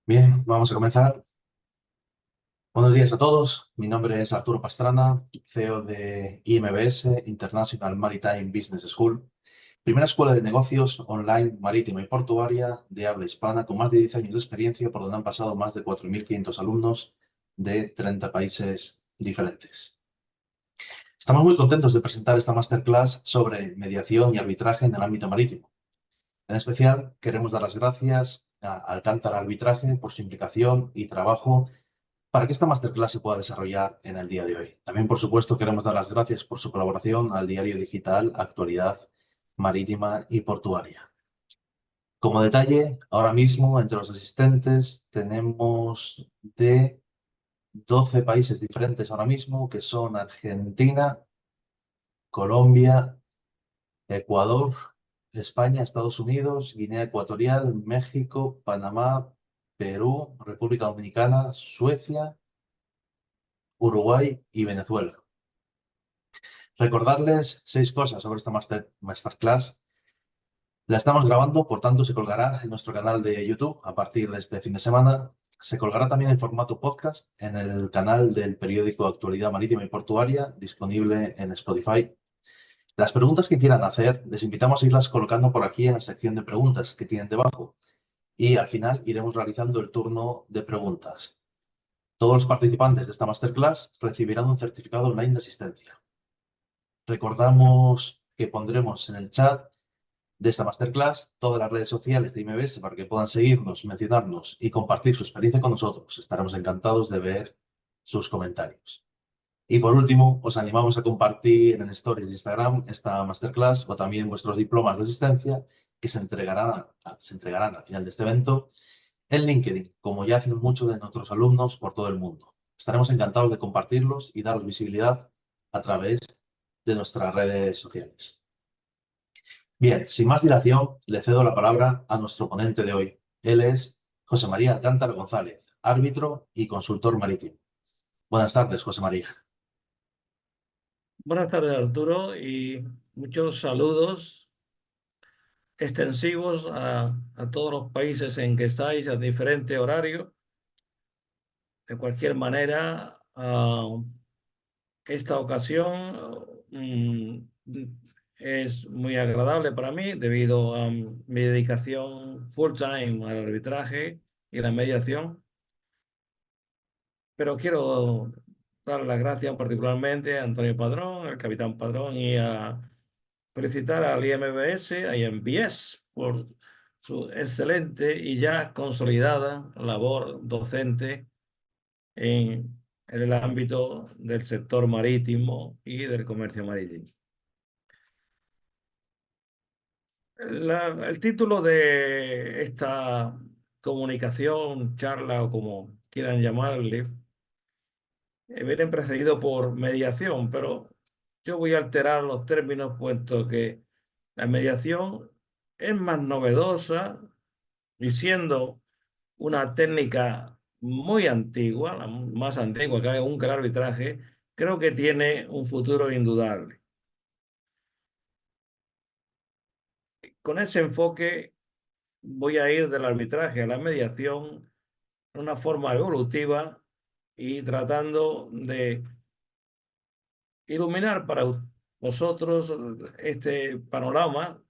Bien, vamos a comenzar. Buenos días a todos. Mi nombre es Arturo Pastrana, CEO de IMBS, International Maritime Business School, primera escuela de negocios online marítima y portuaria de habla hispana con más de 10 años de experiencia, por donde han pasado más de 4.500 alumnos de 30 países diferentes. Estamos muy contentos de presentar esta masterclass sobre mediación y arbitraje en el ámbito marítimo. En especial, queremos dar las gracias a Alcántara Arbitraje por su implicación y trabajo para que esta masterclass se pueda desarrollar en el día de hoy. También, por supuesto, queremos dar las gracias por su colaboración al diario digital Actualidad Marítima y Portuaria. Como detalle, ahora mismo entre los asistentes tenemos de 12 países diferentes ahora mismo, que son Argentina, Colombia, Ecuador, España, Estados Unidos, Guinea Ecuatorial, México, Panamá, Perú, República Dominicana, Suecia, Uruguay y Venezuela. Recordarles 6 cosas sobre esta masterclass. La estamos grabando, por tanto se colgará en nuestro canal de YouTube a partir de este fin de semana. Se colgará también en formato podcast en el canal del periódico Actualidad Marítima y Portuaria, disponible en Spotify. Las preguntas que quieran hacer, les invitamos a irlas colocando por aquí en la sección de preguntas que tienen debajo. Y al final iremos realizando el turno de preguntas. Todos los participantes de esta masterclass recibirán un certificado online de asistencia. Recordamos que pondremos en el chat de esta masterclass todas las redes sociales de IMBS para que puedan seguirnos, mencionarnos y compartir su experiencia con nosotros. Estaremos encantados de ver sus comentarios. Y por último, os animamos a compartir en stories de Instagram esta masterclass o también vuestros diplomas de asistencia que se entregarán al final de este evento en LinkedIn, como ya hacen muchos de nuestros alumnos por todo el mundo. Estaremos encantados de compartirlos y daros visibilidad a través de nuestras redes sociales. Bien, sin más dilación, le cedo la palabra a nuestro ponente de hoy. Él es José María Alcántara González, árbitro y consultor marítimo. Buenas tardes, José María. Buenas tardes, Arturo, y muchos saludos extensivos a todos los países en que estáis a diferente horario. De cualquier manera, esta ocasión es muy agradable para mí debido a mi dedicación full time al arbitraje y la mediación, pero quiero dar las gracias particularmente a Antonio Padrón, al capitán Padrón y a felicitar al IMBS, a IMBS, por su excelente y ya consolidada labor docente en el ámbito del sector marítimo y del comercio marítimo. El título de esta comunicación, charla o como quieran llamarle, viene precedido por mediación, pero yo voy a alterar los términos puesto que la mediación es más novedosa y siendo una técnica muy antigua, la más antigua que hay aún que el arbitraje, creo que tiene un futuro indudable. Con ese enfoque voy a ir del arbitraje a la mediación de una forma evolutiva y tratando de iluminar para vosotros este panorama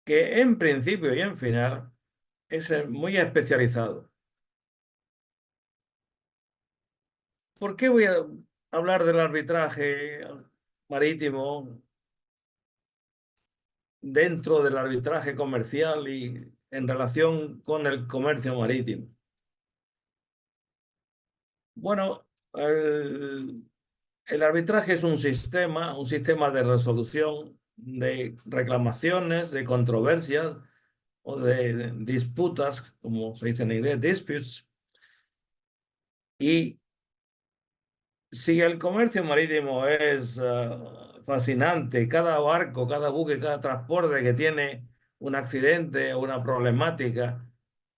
que en principio y en final es muy especializado. ¿Por qué voy a hablar del arbitraje marítimo dentro del arbitraje comercial y en relación con el comercio marítimo? Bueno, el arbitraje es un sistema de resolución de reclamaciones, de controversias o de disputas, como se dice en inglés, disputes. Y si el comercio marítimo es fascinante, cada barco, cada buque, cada transporte que tiene un accidente o una problemática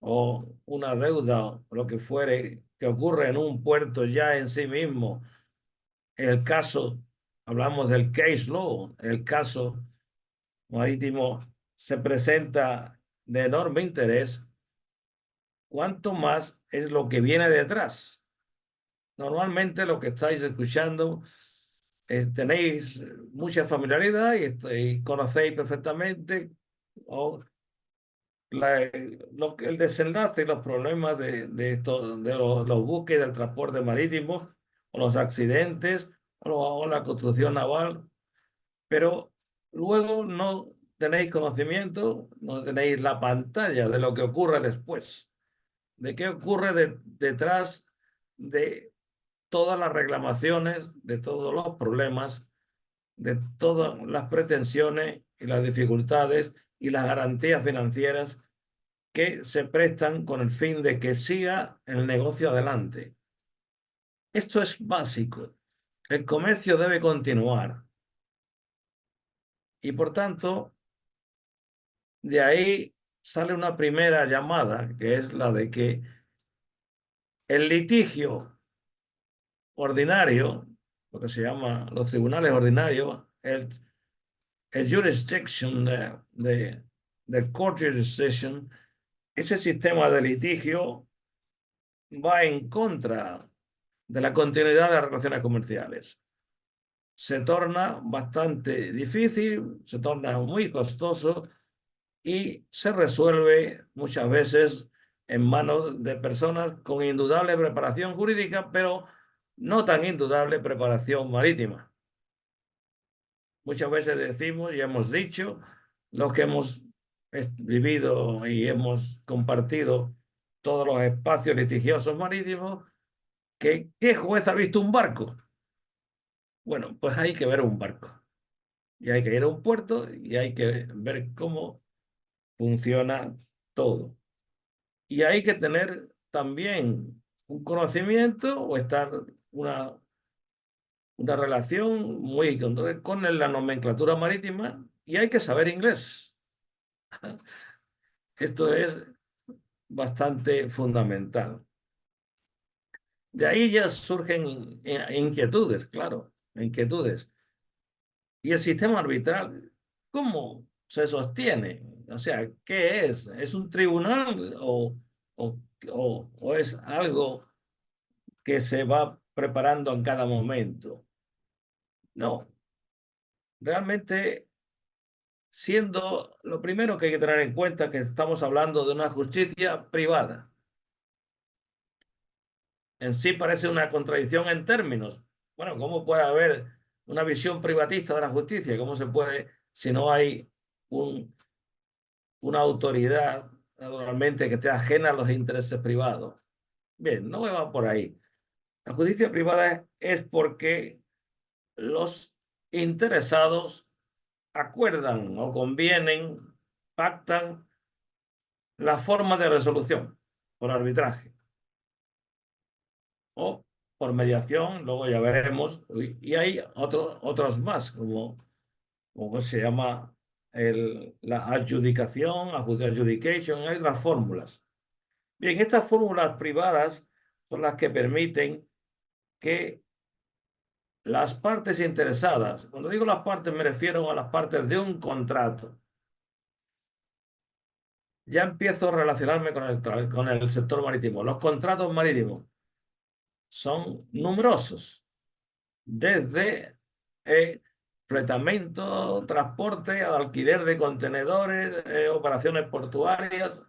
o una deuda o lo que fuere que ocurre en un puerto ya en sí mismo, el caso, hablamos del case law, el caso marítimo se presenta de enorme interés cuánto más es lo que viene detrás. Normalmente lo que estáis escuchando, tenéis mucha familiaridad y conocéis perfectamente o el desenlace y los problemas de los buques del transporte marítimo o los accidentes o la construcción naval, pero luego no tenéis conocimiento, no tenéis la pantalla de lo que ocurre después, de qué ocurre detrás de todas las reclamaciones, de todos los problemas, de todas las pretensiones y las dificultades y las garantías financieras que se prestan con el fin de que siga el negocio adelante. Esto es básico. El comercio debe continuar y por tanto, de ahí sale una primera llamada, que es la de que el litigio ordinario, lo que se llama los tribunales ordinarios, el jurisdiction del court jurisdiction, ese sistema de litigio va en contra de la continuidad de las relaciones comerciales. Se torna bastante difícil, se torna muy costoso y se resuelve muchas veces en manos de personas con indudable preparación jurídica, pero no tan indudable preparación marítima. Muchas veces decimos y hemos dicho, los que hemos vivido y hemos compartido todos los espacios litigiosos marítimos, que ¿qué juez ha visto un barco? Bueno, pues hay que ver un barco y hay que ir a un puerto y hay que ver cómo funciona todo. Y hay que tener también un conocimiento o estar una relación muy con la nomenclatura marítima y hay que saber inglés. Esto es bastante fundamental. De ahí ya surgen inquietudes, claro, inquietudes. ¿Y el sistema arbitral cómo se sostiene? O sea, ¿qué es? ¿Es un tribunal o, o es algo que se va preparando en cada momento? No, realmente siendo lo primero que hay que tener en cuenta que estamos hablando de una justicia privada. En sí parece una contradicción en términos. Bueno, ¿cómo puede haber una visión privatista de la justicia? ¿Cómo se puede si no hay un, una autoridad naturalmente que esté ajena a los intereses privados? Bien, no me va por ahí. La justicia privada es porque los interesados acuerdan o convienen, pactan la forma de resolución por arbitraje o por mediación, luego ya veremos. Y hay otros más, como se llama la adjudicación, adjudication, hay otras fórmulas. Bien, estas fórmulas privadas son las que permiten que las partes interesadas, cuando digo las partes me refiero a las partes de un contrato, ya empiezo a relacionarme con el sector marítimo. Los contratos marítimos son numerosos, desde fletamento, transporte, alquiler de contenedores, operaciones portuarias.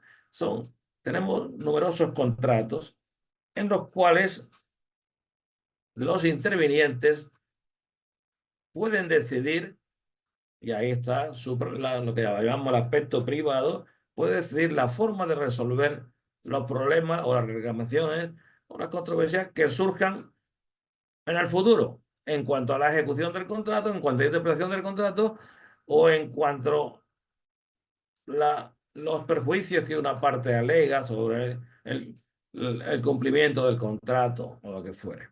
Tenemos numerosos contratos en los cuales los intervinientes pueden decidir, y ahí está lo que llamamos el aspecto privado, puede decidir la forma de resolver los problemas o las reclamaciones o las controversias que surjan en el futuro, en cuanto a la ejecución del contrato, en cuanto a la interpretación del contrato o en cuanto a los perjuicios que una parte alega sobre el cumplimiento del contrato o lo que fuere.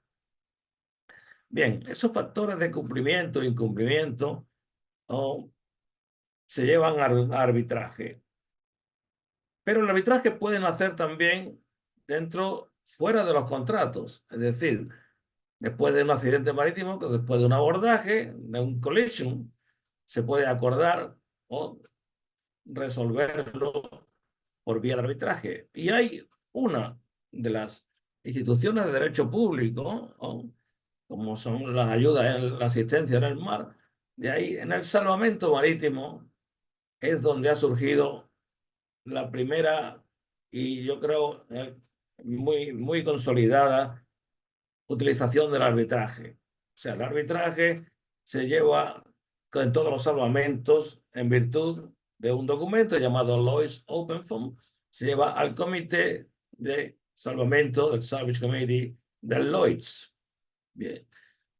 Bien, esos factores de cumplimiento e incumplimiento se llevan a arbitraje. Pero el arbitraje pueden hacer también fuera de los contratos. Es decir, después de un accidente marítimo, después de un abordaje, de un collision, se puede acordar o resolverlo por vía de arbitraje. Y hay una de las instituciones de derecho público, ¿no? Como son las ayudas en la asistencia en el mar, de ahí en el salvamento marítimo es donde ha surgido la primera y yo creo muy consolidada utilización del arbitraje. O sea, el arbitraje se lleva en todos los salvamentos en virtud de un documento llamado Lloyd's Open Fund, se lleva al Comité de Salvamento del Salvage Committee del Lloyd's. Bien,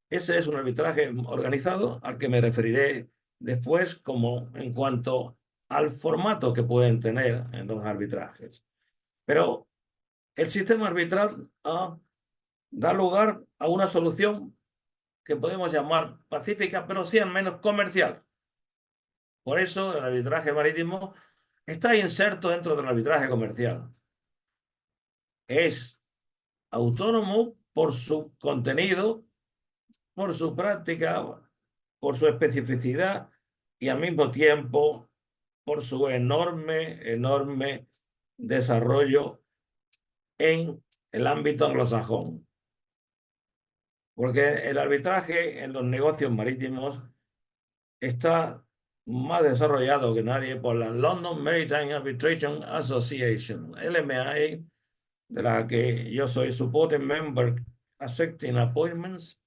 ese es un arbitraje organizado al que me referiré después como en cuanto al formato que pueden tener en los arbitrajes. Pero el sistema arbitral da lugar a una solución que podemos llamar pacífica, pero sí al menos comercial. Por eso el arbitraje marítimo está inserto dentro del arbitraje comercial. Es autónomo por su contenido, por su práctica, por su especificidad y al mismo tiempo por su enorme desarrollo en el ámbito anglosajón. Porque el arbitraje en los negocios marítimos está más desarrollado que nadie por la London Maritime Arbitration Association, LMA, de la que yo soy supporting member accepting appointments.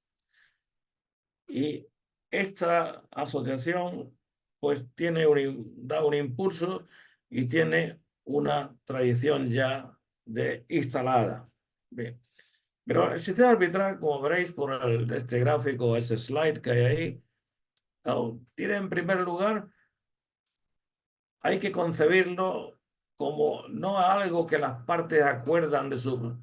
Y esta asociación pues da un impulso y tiene una tradición ya instalada. Bien. Pero el sistema arbitral, como veréis por este gráfico, ese slide que hay ahí, tiene en primer lugar, hay que concebirlo como no algo que las partes acuerdan de su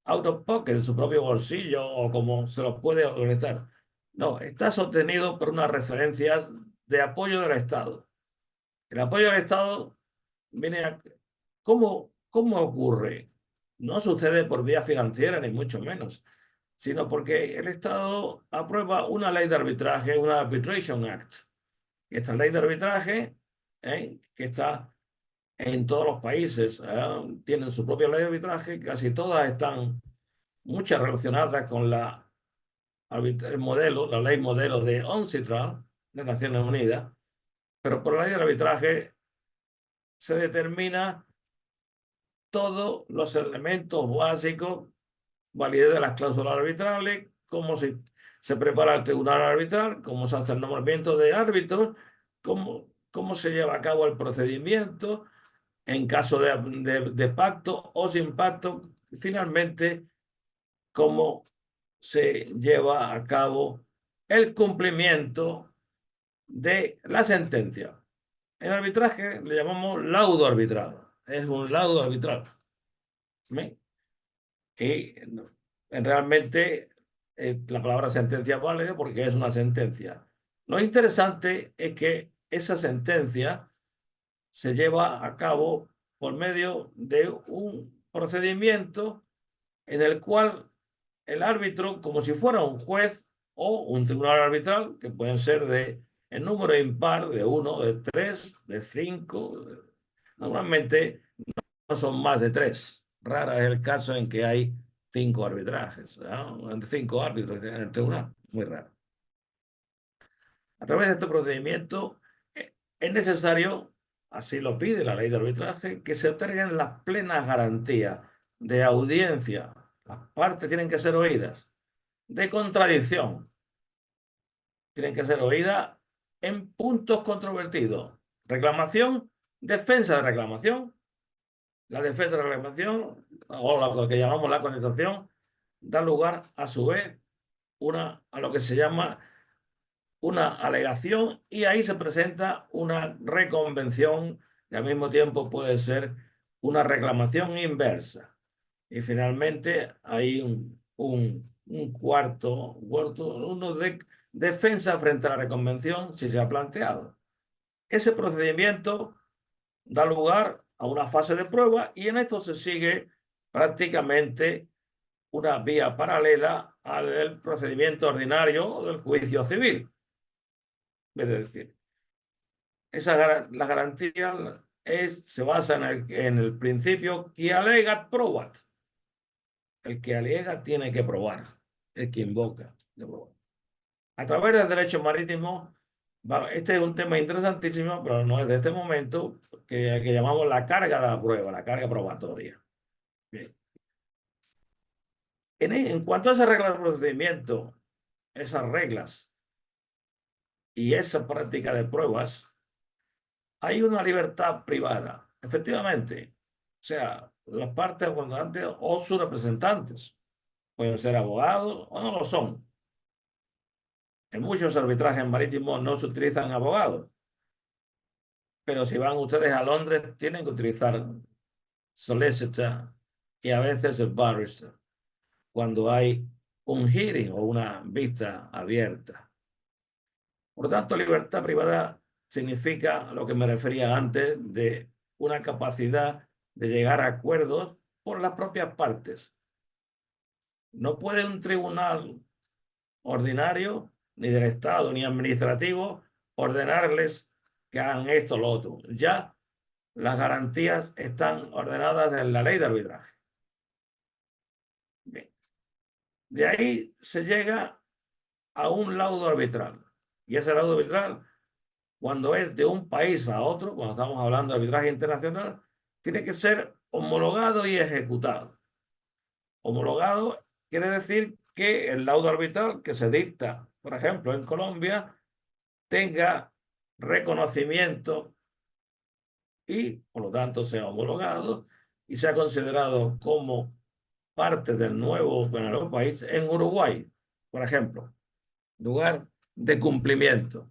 out of pocket, de su propio bolsillo o como se los puede organizar. No, está sostenido por unas referencias de apoyo del Estado. El apoyo del Estado viene a... ¿Cómo ocurre? No sucede por vía financiera, ni mucho menos, sino porque el Estado aprueba una ley de arbitraje, una Arbitration Act. Esta ley de arbitraje, que está en todos los países, tienen su propia ley de arbitraje, casi todas están, muchas relacionadas con la ley modelo de UNCITRAL de Naciones Unidas, pero por la ley del arbitraje se determina todos los elementos básicos, validez de las cláusulas arbitrales, cómo se prepara el tribunal arbitral, cómo se hace el nombramiento de árbitros, cómo se lleva a cabo el procedimiento en caso de pacto o sin pacto, finalmente cómo se lleva a cabo el cumplimiento de la sentencia. En arbitraje le llamamos laudo arbitral. Es un laudo arbitral. ¿Sí? Y realmente la palabra sentencia es válida porque es una sentencia. Lo interesante es que esa sentencia se lleva a cabo por medio de un procedimiento en el cual el árbitro, como si fuera un juez o un tribunal arbitral, que pueden ser de en número impar, de 1, de 3, de 5, normalmente no son más de 3. Rara es el caso en que hay 5 arbitrajes, ¿no? 5 árbitros en el tribunal, muy raro. A través de este procedimiento es necesario, así lo pide la ley de arbitraje, que se otorguen las plenas garantías de audiencia. Las partes tienen que ser oídas, de contradicción, tienen que ser oídas en puntos controvertidos. Reclamación, defensa de reclamación. La defensa de reclamación, o lo que llamamos la contestación, da lugar a su vez a lo que se llama una alegación y ahí se presenta una reconvención que al mismo tiempo puede ser una reclamación inversa. Y finalmente hay un cuarto, uno de defensa frente a la reconvención si se ha planteado. Ese procedimiento da lugar a una fase de prueba y en esto se sigue prácticamente una vía paralela al procedimiento ordinario o del juicio civil. Es decir, la garantía se basa en el principio qui allegat probat. El que alega tiene que probar, el que invoca. A través del derecho marítimo, este es un tema interesantísimo, pero no es de este momento, que llamamos la carga de la prueba, la carga probatoria. Bien. En cuanto a esa regla de procedimiento, esas reglas y esa práctica de pruebas, hay una libertad privada, efectivamente. O sea, las partes acordantes o sus representantes pueden ser abogados o no lo son. En muchos arbitrajes marítimos no se utilizan abogados, pero si van ustedes a Londres tienen que utilizar solicitor y a veces el barrister cuando hay un hearing o una vista abierta. Por lo tanto, libertad privada significa lo que me refería antes de una capacidad de llegar a acuerdos por las propias partes. No puede un tribunal ordinario, ni del Estado, ni administrativo, ordenarles que hagan esto o lo otro. Ya las garantías están ordenadas en la ley de arbitraje. Bien. De ahí se llega a un laudo arbitral. Y ese laudo arbitral, cuando es de un país a otro, cuando estamos hablando de arbitraje internacional, tiene que ser homologado y ejecutado. Homologado quiere decir que el laudo arbitral que se dicta, por ejemplo, en Colombia, tenga reconocimiento y, por lo tanto, sea homologado y sea considerado como parte del nuevo país en Uruguay, por ejemplo, lugar de cumplimiento.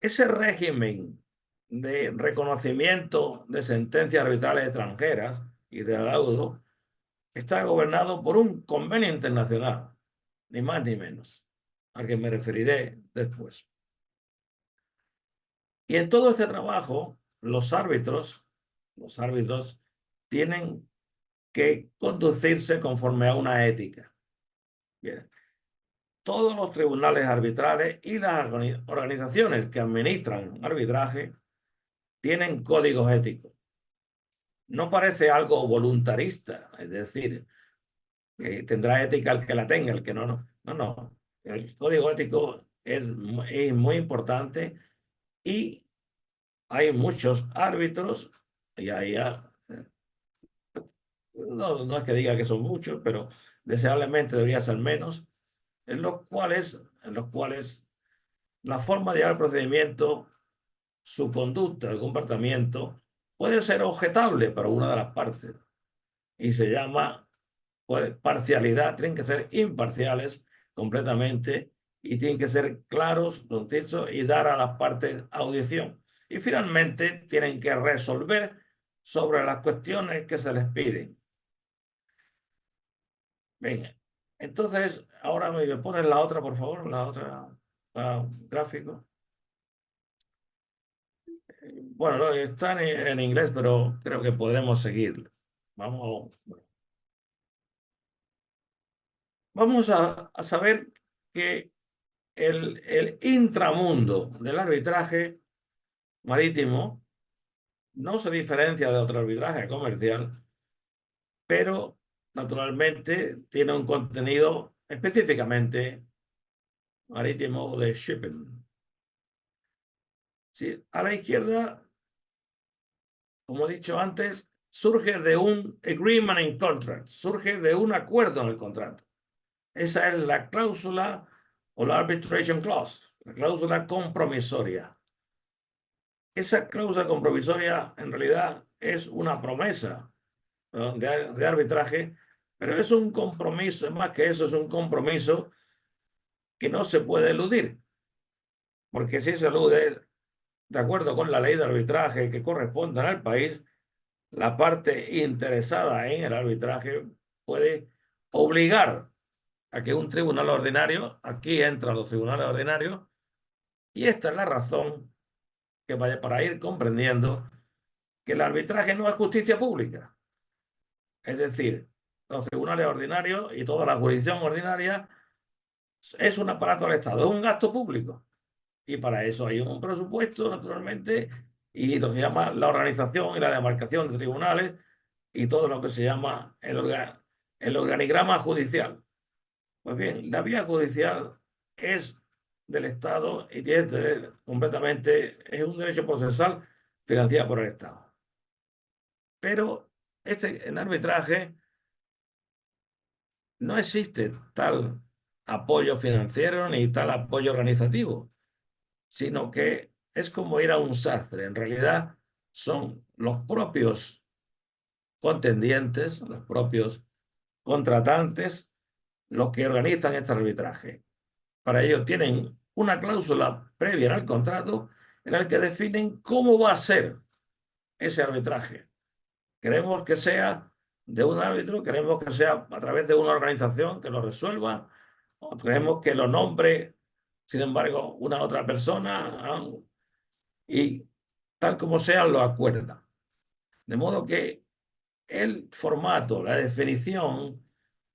Ese régimen de reconocimiento de sentencias arbitrales extranjeras y de laudo está gobernado por un convenio internacional, ni más ni menos, al que me referiré después. Y en todo este trabajo, los árbitros tienen que conducirse conforme a una ética. Bien. Todos los tribunales arbitrales y las organizaciones que administran arbitraje tienen códigos éticos. No parece algo voluntarista, es decir, que tendrá ética el que la tenga, el que no, no. No, no. El código ético es muy importante y hay muchos árbitros, y ahí no es que diga que son muchos, pero deseablemente debería ser menos, en los cuales la forma de llevar el procedimiento, su conducta, el comportamiento, puede ser objetable para una de las partes. Y se llama parcialidad, tienen que ser imparciales completamente y tienen que ser claros, concisos y dar a las partes audición. Y finalmente tienen que resolver sobre las cuestiones que se les piden. Bien, entonces ahora me pones la otra, por favor, la otra gráfico. Bueno, está en inglés, pero creo que podremos seguir. Vamos a saber que el intramundo del arbitraje marítimo no se diferencia de otro arbitraje comercial, pero naturalmente tiene un contenido específicamente marítimo de shipping. Sí, a la izquierda, como he dicho antes, surge de un agreement in contract, surge de un acuerdo en el contrato. Esa es la cláusula o la arbitration clause, la cláusula compromisoria. Esa cláusula compromisoria en realidad es una promesa de arbitraje, pero es un compromiso, es más que eso, es un compromiso que no se puede eludir, porque si se elude, de acuerdo con la ley de arbitraje que corresponde al país, la parte interesada en el arbitraje puede obligar a que un tribunal ordinario, aquí entran los tribunales ordinarios, y esta es la razón que para ir comprendiendo que el arbitraje no es justicia pública. Es decir, los tribunales ordinarios y toda la jurisdicción ordinaria es un aparato del Estado, es un gasto público. Y para eso hay un presupuesto, naturalmente, y lo que se llama la organización y la demarcación de tribunales y todo lo que se llama el organigrama judicial. Pues bien, la vía judicial es del Estado y tiene completamente, es un derecho procesal financiado por el Estado. Pero en arbitraje no existe tal apoyo financiero ni tal apoyo organizativo, sino que es como ir a un sastre. En realidad son los propios contendientes, los propios contratantes, los que organizan este arbitraje. Para ello tienen una cláusula previa al contrato en la que definen cómo va a ser ese arbitraje. Queremos que sea de un árbitro, queremos que sea a través de una organización que lo resuelva, o queremos que lo nombre, sin embargo, una otra persona, ¿no? Y tal como sea, lo acuerda. De modo que el formato, la definición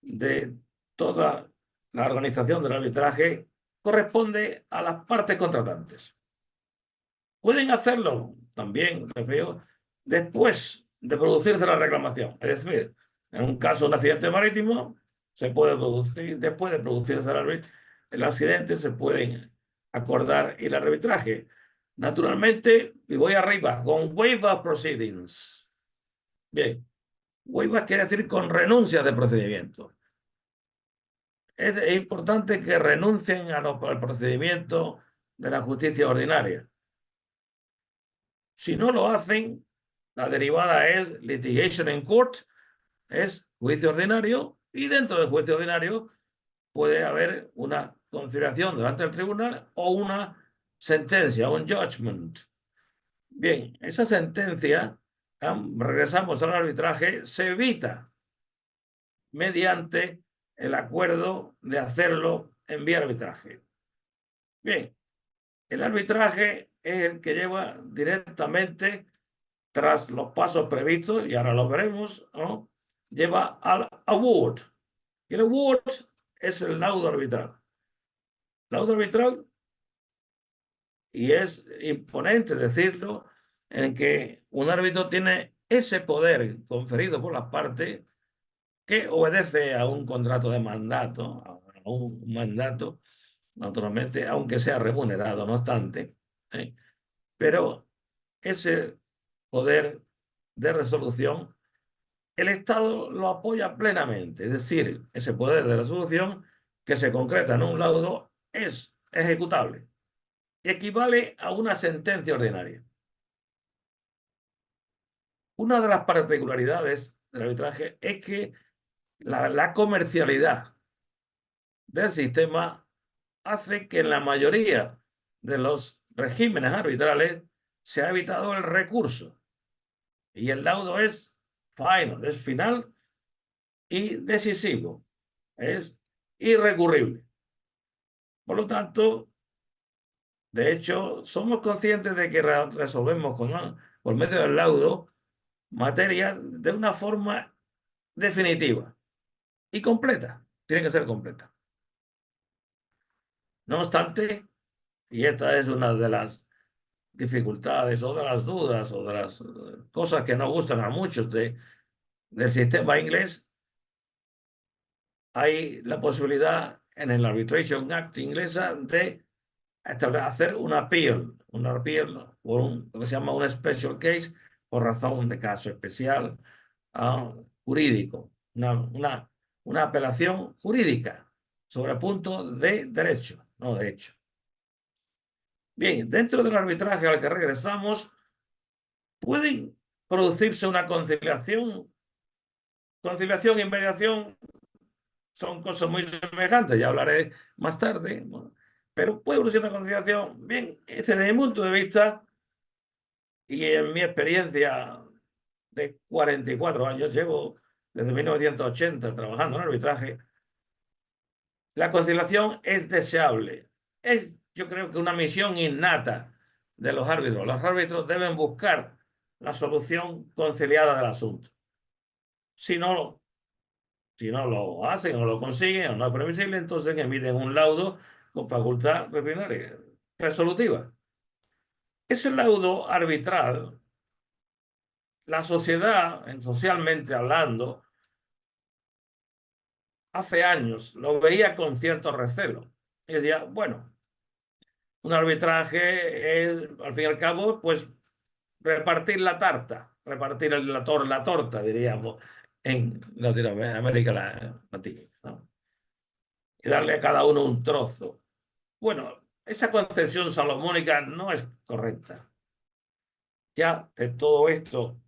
de toda la organización del arbitraje corresponde a las partes contratantes. Pueden hacerlo también, referido, después de producirse la reclamación. Es decir, en un caso de un accidente marítimo, se puede producir, después de producirse el accidente, se pueden acordar el arbitraje. Naturalmente, y voy arriba, con waiver proceedings. Bien, waiver quiere decir con renuncia de procedimiento. Es importante que renuncien al procedimiento de la justicia ordinaria. Si no lo hacen, la derivada es litigation in court, es juicio ordinario, y dentro del juicio ordinario puede haber una conciliación delante del tribunal o una sentencia, un judgment. Bien, esa sentencia, regresamos al arbitraje, se evita mediante el acuerdo de hacerlo en vía arbitraje. Bien, el arbitraje es el que lleva directamente, tras los pasos previstos, y ahora lo veremos, ¿no? Lleva al award. Y el award es el laudo arbitral. Laudo arbitral, y es imponente decirlo, en que un árbitro tiene ese poder conferido por las partes que obedece a un contrato de mandato, a un mandato, naturalmente, aunque sea remunerado, no obstante, ¿eh? Pero ese poder de resolución, el Estado lo apoya plenamente. Es decir, ese poder de resolución que se concreta en un laudo es ejecutable. Equivale a una sentencia ordinaria. Una de las particularidades del arbitraje es que la comercialidad del sistema hace que en la mayoría de los regímenes arbitrales se ha evitado el recurso. Y el laudo es final, es final y decisivo, es irrecurrible. Por lo tanto, de hecho, somos conscientes de que resolvemos por medio del laudo materia de una forma definitiva y completa. Tiene que ser completa. No obstante, y esta es una de las dificultades o de las dudas o de las cosas que no gustan a muchos del sistema inglés, hay la posibilidad en el Arbitration Act inglesa de hacer un appeal por lo que se llama un special case, por razón de caso especial, jurídico, una apelación jurídica sobre punto de derecho, no de hecho. Bien, dentro del arbitraje al que regresamos, pueden producirse una conciliación. Conciliación y mediación son cosas muy semejantes, ya hablaré más tarde, ¿no? Pero puede producir una conciliación. Bien, desde mi punto de vista y en mi experiencia de 44 años, llevo desde 1980 trabajando en arbitraje, la conciliación es deseable. Es, yo creo que una misión innata de los árbitros. Los árbitros deben buscar la solución conciliada del asunto. Si no, si no lo hacen o lo consiguen o no es previsible, entonces emiten un laudo con facultad resolutiva. Ese laudo arbitral, la sociedad, socialmente hablando, hace años lo veía con cierto recelo. Y decía, bueno, un arbitraje es, al fin y al cabo, pues repartir la tarta, repartir la torta, diríamos, en Latinoamérica Latina, ¿no? Y darle a cada uno un trozo. Bueno, esa concepción salomónica no es correcta. Ya de todo esto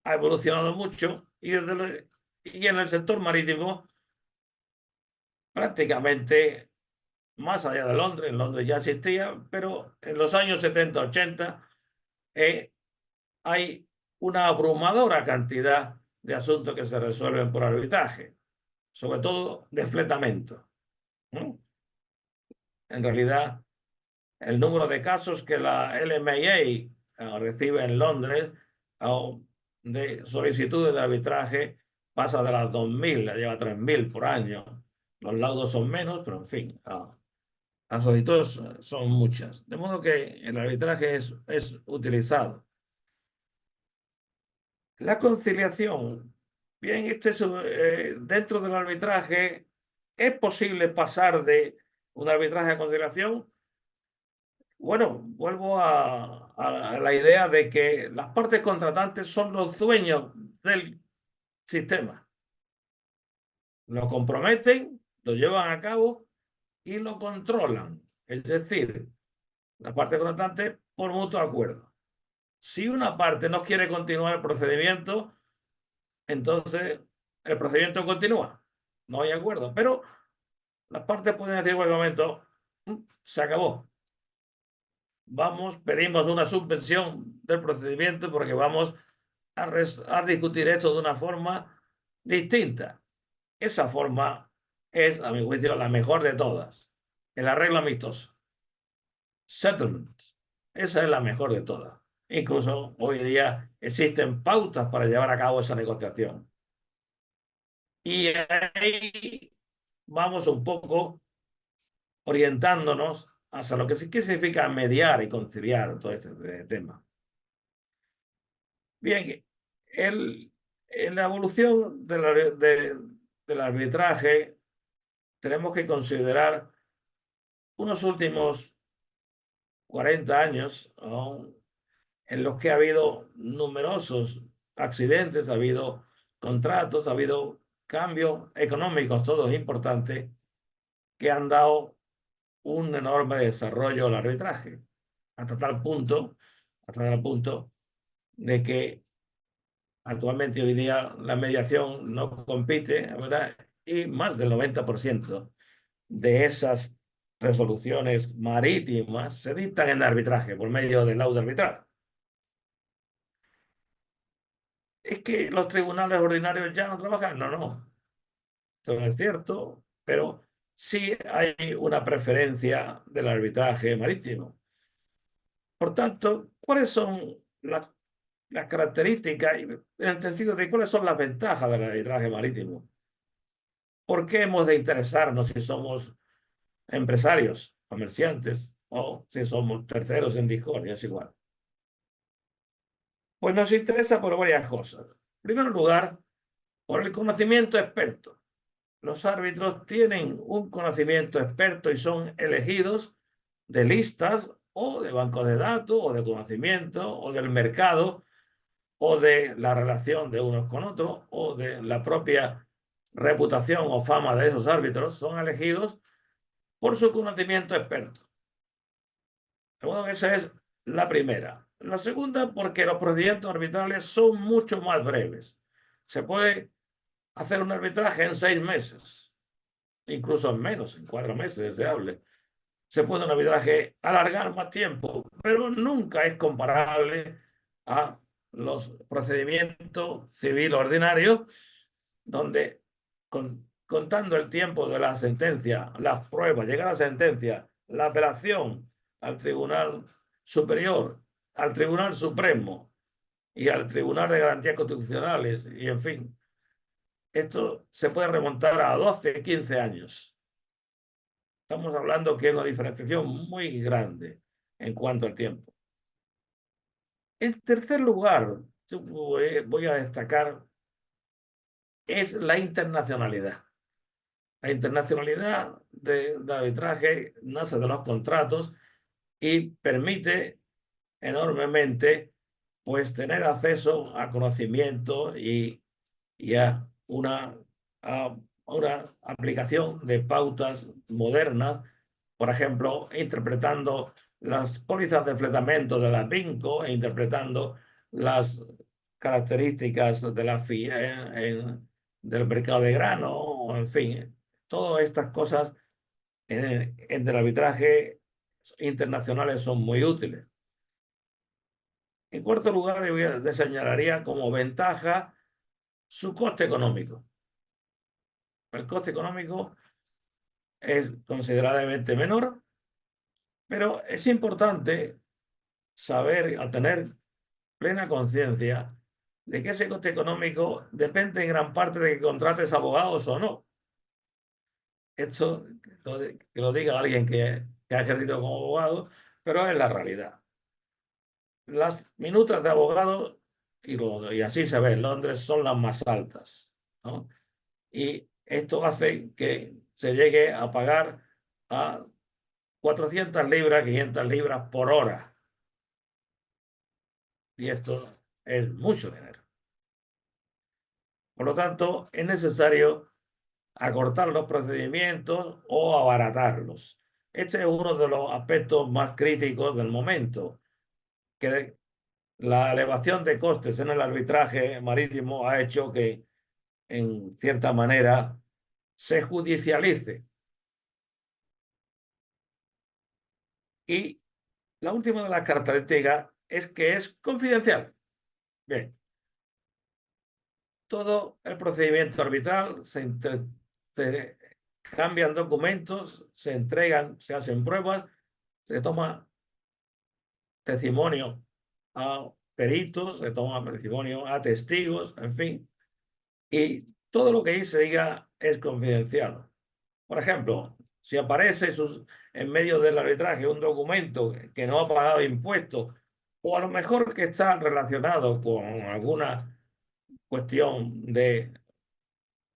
ha evolucionado mucho y en el sector marítimo prácticamente más allá de Londres, en Londres ya existía, pero en los años 70, 80 hay una abrumadora cantidad de asuntos que se resuelven por arbitraje, sobre todo de fletamento, ¿no? En realidad, el número de casos que la LMA recibe en Londres de solicitudes de arbitraje pasa de las 2.000, la lleva 3.000 por año. Los laudos son menos, pero en fin, las solicitudes son muchas. De modo que el arbitraje es utilizado. La conciliación. Bien, dentro del arbitraje, ¿es posible pasar de un arbitraje a conciliación? Bueno, vuelvo a la idea de que las partes contratantes son los dueños del sistema. Lo comprometen, lo llevan a cabo y lo controlan. Es decir, la parte contratante por mutuo acuerdo. Si una parte no quiere continuar el procedimiento, entonces el procedimiento continúa. No hay acuerdo. Pero las partes pueden decir en cualquier momento, se acabó. Vamos, pedimos una suspensión del procedimiento porque vamos a discutir esto de una forma distinta. Esa forma es, a mi juicio, la mejor de todas. El arreglo amistoso. Settlement. Esa es la mejor de todas. Incluso hoy día existen pautas para llevar a cabo esa negociación. Y ahí vamos un poco orientándonos hacia lo que sí que significa mediar y conciliar todo este tema. Bien, en la evolución del arbitraje tenemos que considerar unos últimos 40 años, ¿no?, en los que ha habido numerosos accidentes, ha habido contratos, ha habido cambios económicos, todos importantes, que han dado un enorme desarrollo al arbitraje, hasta tal punto de que actualmente hoy día la mediación no compite, ¿verdad? Y más del 90% de esas resoluciones marítimas se dictan en arbitraje por medio del laudo arbitral. ¿Es que los tribunales ordinarios ya no trabajan? No, no. Eso no es cierto, pero sí hay una preferencia del arbitraje marítimo. Por tanto, ¿cuáles son las características en el sentido de cuáles son las ventajas del arbitraje marítimo? ¿Por qué hemos de interesarnos si somos empresarios, comerciantes o si somos terceros en discordia? Es igual. Pues nos interesa por varias cosas. En primer lugar, por el conocimiento experto. Los árbitros tienen un conocimiento experto y son elegidos de listas o de bancos de datos o de conocimiento o del mercado o de la relación de unos con otros o de la propia reputación o fama de esos árbitros. Son elegidos por su conocimiento experto. De modo que esa es la primera. La segunda, porque los procedimientos arbitrales son mucho más breves. Se puede hacer un arbitraje en 6 meses, incluso en menos, en 4 meses, deseable. Se puede un arbitraje alargar más tiempo, pero nunca es comparable a los procedimientos civiles ordinarios, donde contando el tiempo de la sentencia, las pruebas, llegar a la sentencia, la apelación al Tribunal Superior, al Tribunal Supremo y al Tribunal de Garantías Constitucionales, y en fin, esto se puede remontar a 12, 15 años. Estamos hablando que es una diferenciación muy grande en cuanto al tiempo. En tercer lugar, yo voy a destacar es la internacionalidad. La internacionalidad de arbitraje nace de los contratos y permite enormemente pues tener acceso a conocimiento y a una aplicación de pautas modernas, por ejemplo, interpretando las pólizas de fletamento de la Vinco e interpretando las características de del mercado de grano, en fin, todas estas cosas en el arbitraje internacionales son muy útiles. En cuarto lugar, le señalaría como ventaja su coste económico. El coste económico es considerablemente menor, pero es importante saber, a tener plena conciencia de que ese coste económico depende en gran parte de que contrates abogados o no. Esto que lo diga alguien que ha ejercido como abogado, pero es la realidad. Las minutas de abogado, y así se ve en Londres, son las más altas, ¿no? Y esto hace que se llegue a pagar a 400 libras, 500 libras por hora. Y esto es mucho dinero. Por lo tanto, es necesario acortar los procedimientos o abaratarlos. Este es uno de los aspectos más críticos del momento, que la elevación de costes en el arbitraje marítimo ha hecho que, en cierta manera, se judicialice. Y la última de las características es que es confidencial. Bien, todo el procedimiento arbitral se cambian documentos, se entregan, se hacen pruebas, se toma testimonio a peritos, se toma testimonio a testigos, en fin, y todo lo que ahí se diga es confidencial. Por ejemplo, si aparece en medio del arbitraje un documento que no ha pagado impuestos, o a lo mejor que está relacionado con alguna cuestión de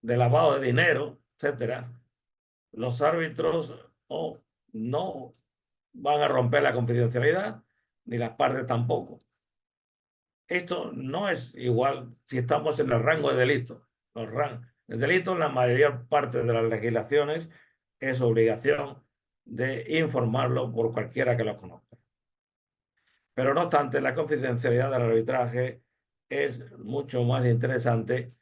lavado de dinero, etcétera, los árbitros no van a romper la confidencialidad, ni las partes tampoco. Esto no es igual si estamos en el rango de delito. El delito, en la mayor parte de las legislaciones, es obligación de informarlo por cualquiera que lo conozca. Pero no obstante, la confidencialidad del arbitraje es mucho más interesante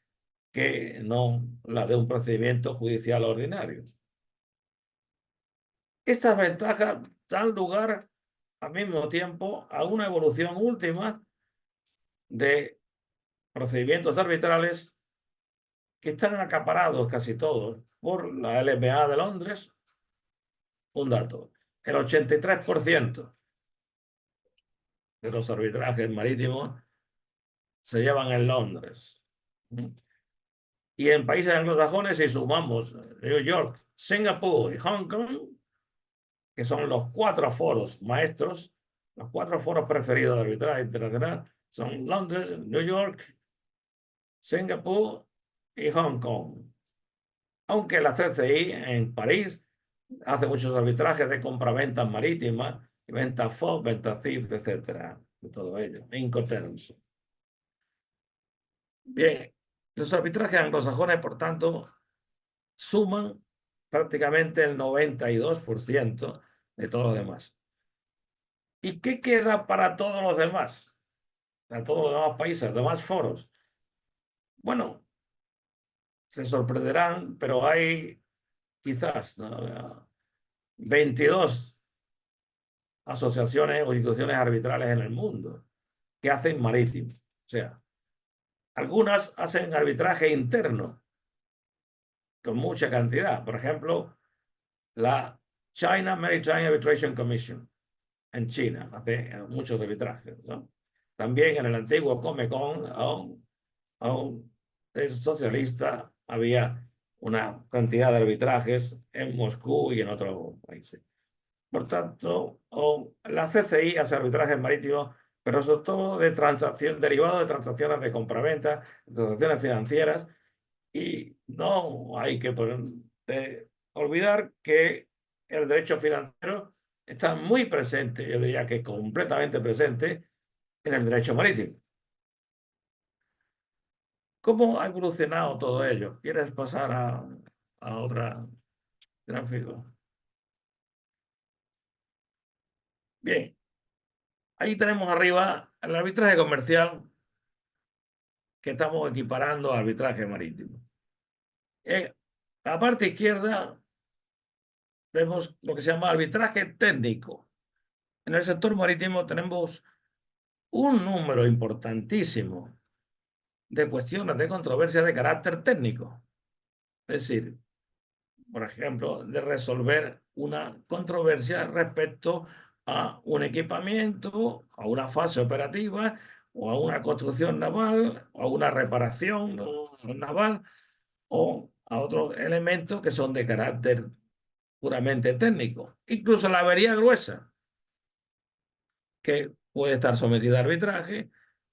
que no la de un procedimiento judicial ordinario. Estas ventajas dan lugar al mismo tiempo a una evolución última de procedimientos arbitrales que están acaparados casi todos por la LMA de Londres. Un dato, el 83% de los arbitrajes marítimos se llevan en Londres. Y en países anglosajones, si sumamos New York, Singapur y Hong Kong, que son los 4 foros maestros, los 4 foros preferidos de arbitraje internacional, son Londres, New York, Singapur y Hong Kong. Aunque la CCI en París hace muchos arbitrajes de compraventas marítimas, ventas FOB, ventas CIF, etcétera, de todo ello, Incoterms. Bien, los arbitrajes anglosajones, por tanto, suman prácticamente el 92% de todo lo demás. ¿Y qué queda para todos los demás? Para todos los demás países, demás foros. Bueno, se sorprenderán, pero hay quizás 22 asociaciones o instituciones arbitrales en el mundo que hacen marítimo. O sea, algunas hacen arbitraje interno con mucha cantidad. Por ejemplo, la China Maritime Arbitration Commission en China hace muchos arbitrajes, ¿no? También en el antiguo Comecon, aún es socialista, había una cantidad de arbitrajes en Moscú y en otros países. Por tanto, la CCI hace arbitrajes marítimos pero sobre todo de transacción, derivado de transacciones de compraventa, de transacciones financieras, y no hay que olvidar que el derecho financiero está muy presente, yo diría que completamente presente, en el derecho marítimo. ¿Cómo ha evolucionado todo ello? ¿Quieres pasar a otra gráfico? Bien, ahí tenemos arriba el arbitraje comercial que estamos equiparando al arbitraje marítimo. En la parte izquierda vemos lo que se llama arbitraje técnico. En el sector marítimo tenemos un número importantísimo de cuestiones de controversia de carácter técnico. Es decir, por ejemplo, de resolver una controversia respecto a un equipamiento, a una fase operativa, o a una construcción naval, o a una reparación naval, o a otros elementos que son de carácter puramente técnico. Incluso la avería gruesa, que puede estar sometida a arbitraje,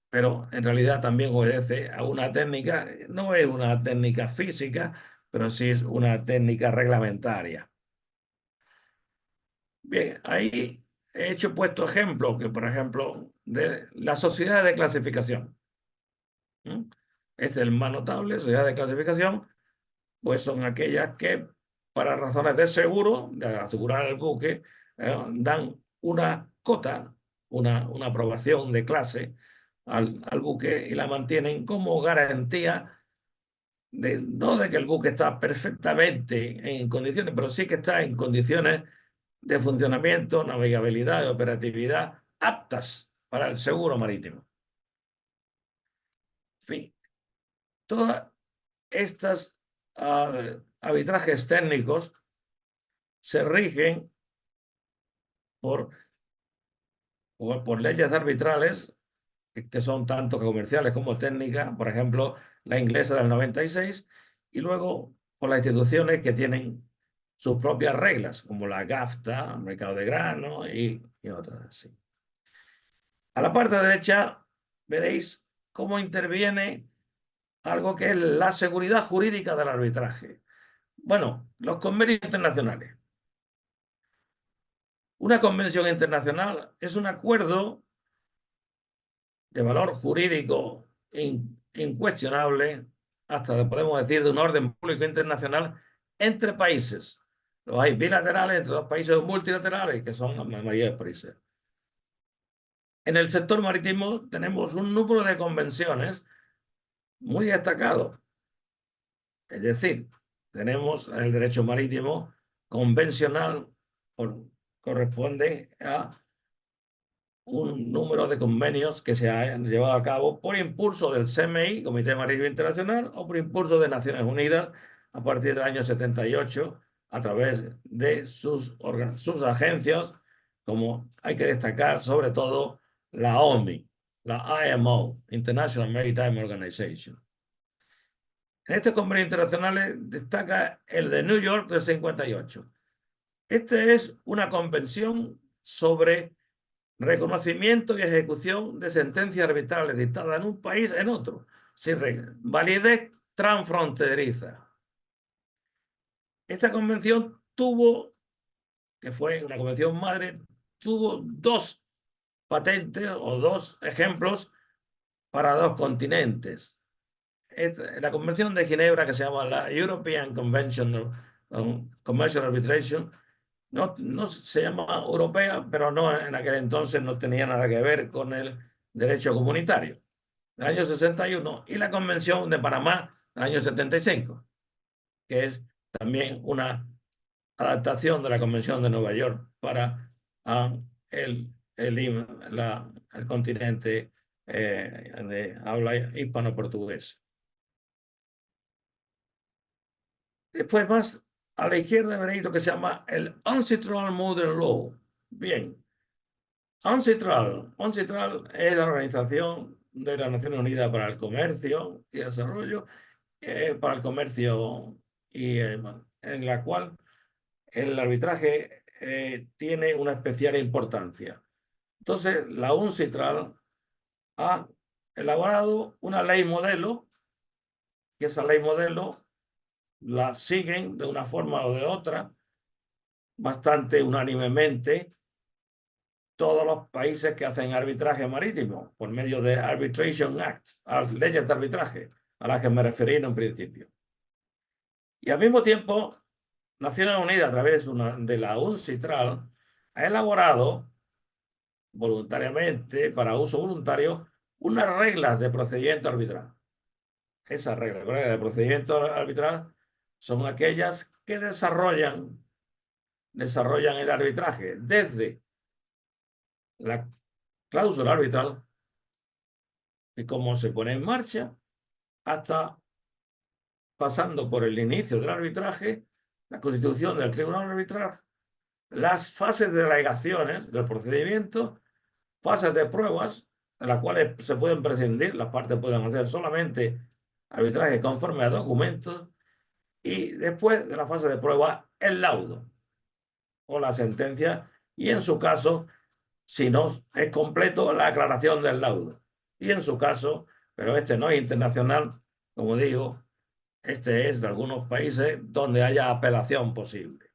pero en realidad también obedece a una técnica, no es una técnica física, pero sí es una técnica reglamentaria. Bien, ahí puesto ejemplos que, por ejemplo, de las sociedades de clasificación. ¿Mm? Este es el más notable, sociedad de clasificación, pues son aquellas que, para razones de seguro, de asegurar el buque, dan una cota, una aprobación de clase al buque y la mantienen como garantía no de que el buque está perfectamente en condiciones, pero sí que está en condiciones de funcionamiento, navegabilidad y operatividad aptas para el seguro marítimo. En fin, todas estas arbitrajes técnicos se rigen por, por leyes arbitrales que son tanto comerciales como técnicas, por ejemplo, la inglesa del 96, y luego por las instituciones que tienen sus propias reglas, como la GAFTA, mercado de grano y otras así. A la parte derecha veréis cómo interviene algo que es la seguridad jurídica del arbitraje. Bueno, los convenios internacionales. Una convención internacional es un acuerdo de valor jurídico incuestionable, hasta podemos decir de un orden público internacional, entre países. Los hay bilaterales entre dos países o multilaterales, que son la mayoría de países. En el sector marítimo tenemos un número de convenciones muy destacado. Es decir, tenemos el derecho marítimo convencional, corresponde a un número de convenios que se han llevado a cabo por impulso del CMI, Comité Marítimo Internacional, o por impulso de Naciones Unidas a partir del año 78, a través de sus agencias, como hay que destacar sobre todo la OMI, la IMO, International Maritime Organization. En estos convenios internacionales destaca el de New York del 58. Este es una convención sobre reconocimiento y ejecución de sentencias arbitrales dictadas en un país en otro, sin validez transfronteriza. Esta convención que fue una convención madre, tuvo dos patentes o dos ejemplos para dos continentes. La Convención de Ginebra, que se llama la European Convention on Commercial Arbitration, no se llama europea, pero no, en aquel entonces no tenía nada que ver con el derecho comunitario, del año 61, y la Convención de Panamá del año 75, que es también una adaptación de la Convención de Nueva York para el continente de habla hispano-portuguesa. Después más a la izquierda veréis lo que se llama el Uncitral Modern Law. Bien, UNCITRAL es la Organización de las Naciones Unidas para el Comercio y Desarrollo, para el comercio, y en la cual el arbitraje tiene una especial importancia. Entonces, la UNCITRAL ha elaborado una ley modelo, que esa ley modelo la siguen de una forma o de otra, bastante unánimemente, todos los países que hacen arbitraje marítimo por medio de Arbitration Act, leyes de arbitraje, a las que me referí en un principio. Y al mismo tiempo, Naciones Unidas, a través de la UNCITRAL, ha elaborado voluntariamente, para uso voluntario, unas reglas de procedimiento arbitral. Esas reglas de procedimiento arbitral son aquellas que desarrollan el arbitraje desde la cláusula arbitral y cómo se pone en marcha hasta pasando por el inicio del arbitraje, la constitución del tribunal arbitral, las fases de alegaciones del procedimiento, fases de pruebas, de las cuales se pueden prescindir, las partes pueden hacer solamente arbitraje conforme a documentos, y después de la fase de prueba, el laudo o la sentencia, y en su caso, si no es completo, la aclaración del laudo. Y en su caso, pero este no es internacional, como digo, este es de algunos países donde haya apelación posible.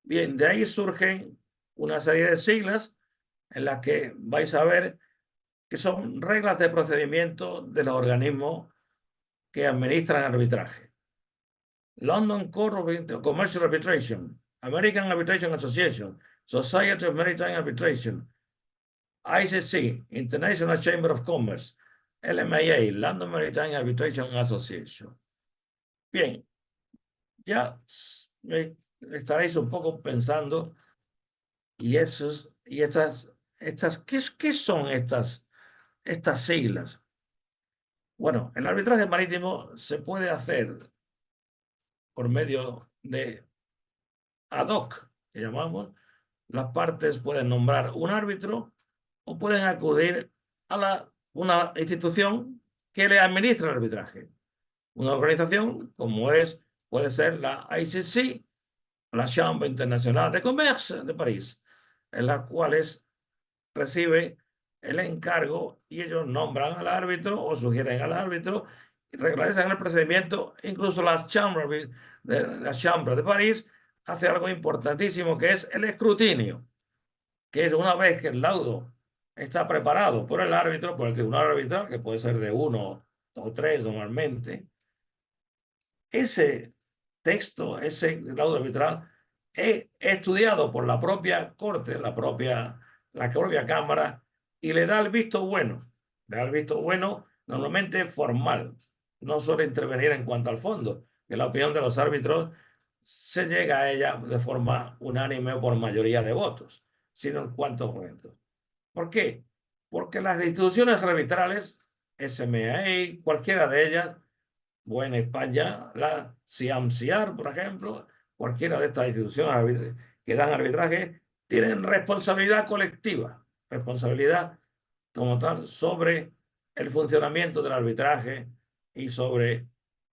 Bien, de ahí surgen una serie de siglas en las que vais a ver que son reglas de procedimiento de los organismos que administran arbitraje. London Court of Commercial Arbitration, American Arbitration Association, Society of Maritime Arbitration, ICC, International Chamber of Commerce, LMAA, London Maritime Arbitration Association. Bien, ya estaréis un poco pensando, ¿qué son estas siglas? Bueno, el arbitraje marítimo se puede hacer por medio de ad hoc, que llamamos. Las partes pueden nombrar un árbitro o pueden acudir a una institución que le administra el arbitraje. Una organización como puede ser la ICC, la Chambre Internationale de Commerce de París, en las cuales recibe el encargo y ellos nombran al árbitro o sugieren al árbitro y regularizan el procedimiento. Incluso la Chambre de París hace algo importantísimo, que es el escrutinio, que es una vez que el laudo está preparado por el árbitro, por el tribunal arbitral, que puede ser de uno o tres normalmente, ese texto, ese laudo arbitral, es estudiado por la propia corte, la propia cámara, y le da el visto bueno. Le da el visto bueno normalmente formal. No suele intervenir en cuanto al fondo, que la opinión de los árbitros se llega a ella de forma unánime o por mayoría de votos, sino en cuanto a momentos. ¿Por qué? Porque las instituciones arbitrales, SMAI, cualquiera de ellas, o en España la CIAMSIAR, por ejemplo, cualquiera de estas instituciones que dan arbitraje, tienen responsabilidad colectiva, responsabilidad como tal sobre el funcionamiento del arbitraje y sobre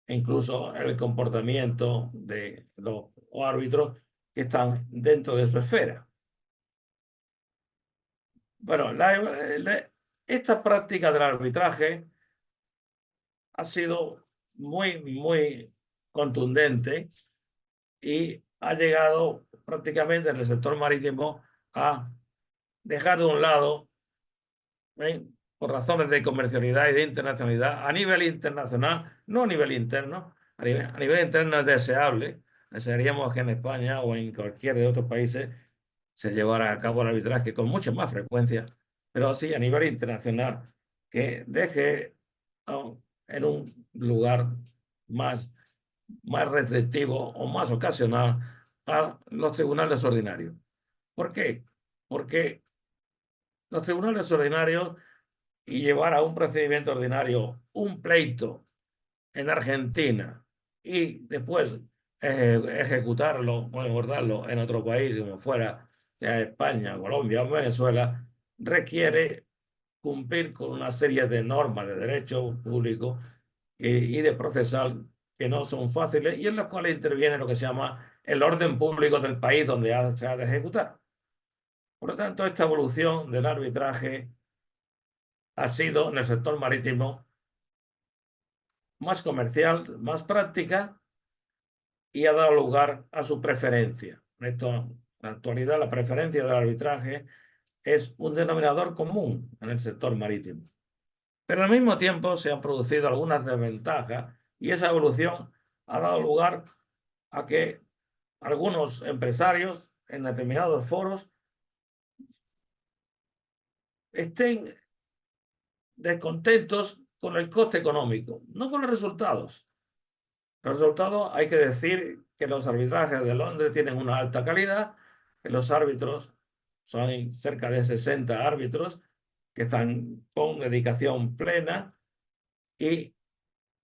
incluso el comportamiento de los árbitros que están dentro de su esfera. Bueno, esta práctica del arbitraje ha sido muy contundente y ha llegado prácticamente en el sector marítimo a dejar de un lado, por razones de comercialidad y de internacionalidad, a nivel internacional, no a nivel interno. A nivel interno es deseable. Desearíamos que en España o en cualquier de otros países se llevara a cabo el arbitraje con mucha más frecuencia, pero sí a nivel internacional, que deje en un lugar más restrictivo o más ocasional a los tribunales ordinarios. ¿Por qué? Porque los tribunales ordinarios, y llevar a un procedimiento ordinario un pleito en Argentina y después ejecutarlo o abordarlo en otro país, como fuera ya España, Colombia o Venezuela, requiere cumplir con una serie de normas de derecho público y de procesal que no son fáciles y en las cuales interviene lo que se llama el orden público del país donde se ha de ejecutar. Por lo tanto, esta evolución del arbitraje ha sido en el sector marítimo más comercial, más práctica y ha dado lugar a su preferencia. Esto, en la actualidad, la preferencia del arbitraje es un denominador común en el sector marítimo. Pero al mismo tiempo se han producido algunas desventajas y esa evolución ha dado lugar a que algunos empresarios en determinados foros estén descontentos con el coste económico, no con los resultados. Los resultados, hay que decir que los arbitrajes de Londres tienen una alta calidad, que los árbitros son cerca de 60 árbitros que están con dedicación plena y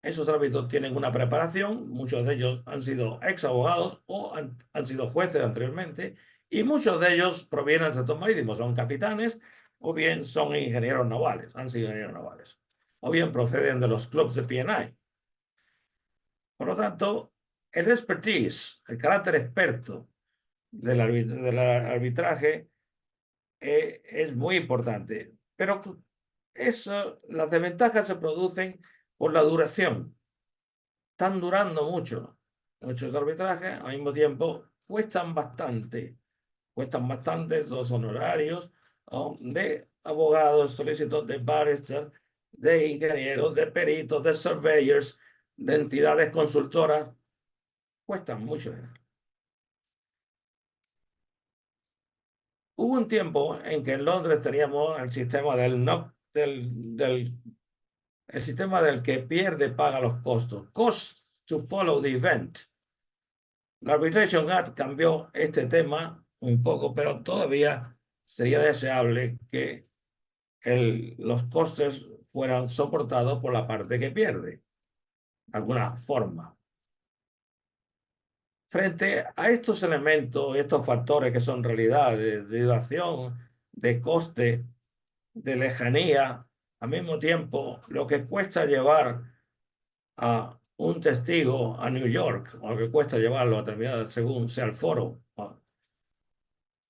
esos árbitros tienen una preparación, muchos de ellos han sido ex abogados o han sido jueces anteriormente y muchos de ellos provienen del sector marítimo, son capitanes o bien son ingenieros navales, han sido ingenieros navales, o bien proceden de los clubs de P&I. Por lo tanto, el expertise, el carácter experto del arbitraje es muy importante, pero las desventajas se producen por la duración. Están durando mucho. Muchos arbitrajes al mismo tiempo cuestan bastante los honorarios de abogados, solicitos de barrister, de ingenieros, de peritos, de surveyors, de entidades consultoras, cuestan mucho. Hubo un tiempo en que en Londres teníamos el sistema el sistema del que pierde paga los costos. Cost to follow the event. La Arbitration Act cambió este tema un poco, pero todavía sería deseable que los costes fueran soportados por la parte que pierde, de alguna forma. Frente a estos elementos, estos factores que son realidad de duración, de coste, de lejanía, al mismo tiempo lo que cuesta llevar a un testigo a New York o lo que cuesta llevarlo a terminar según sea el foro,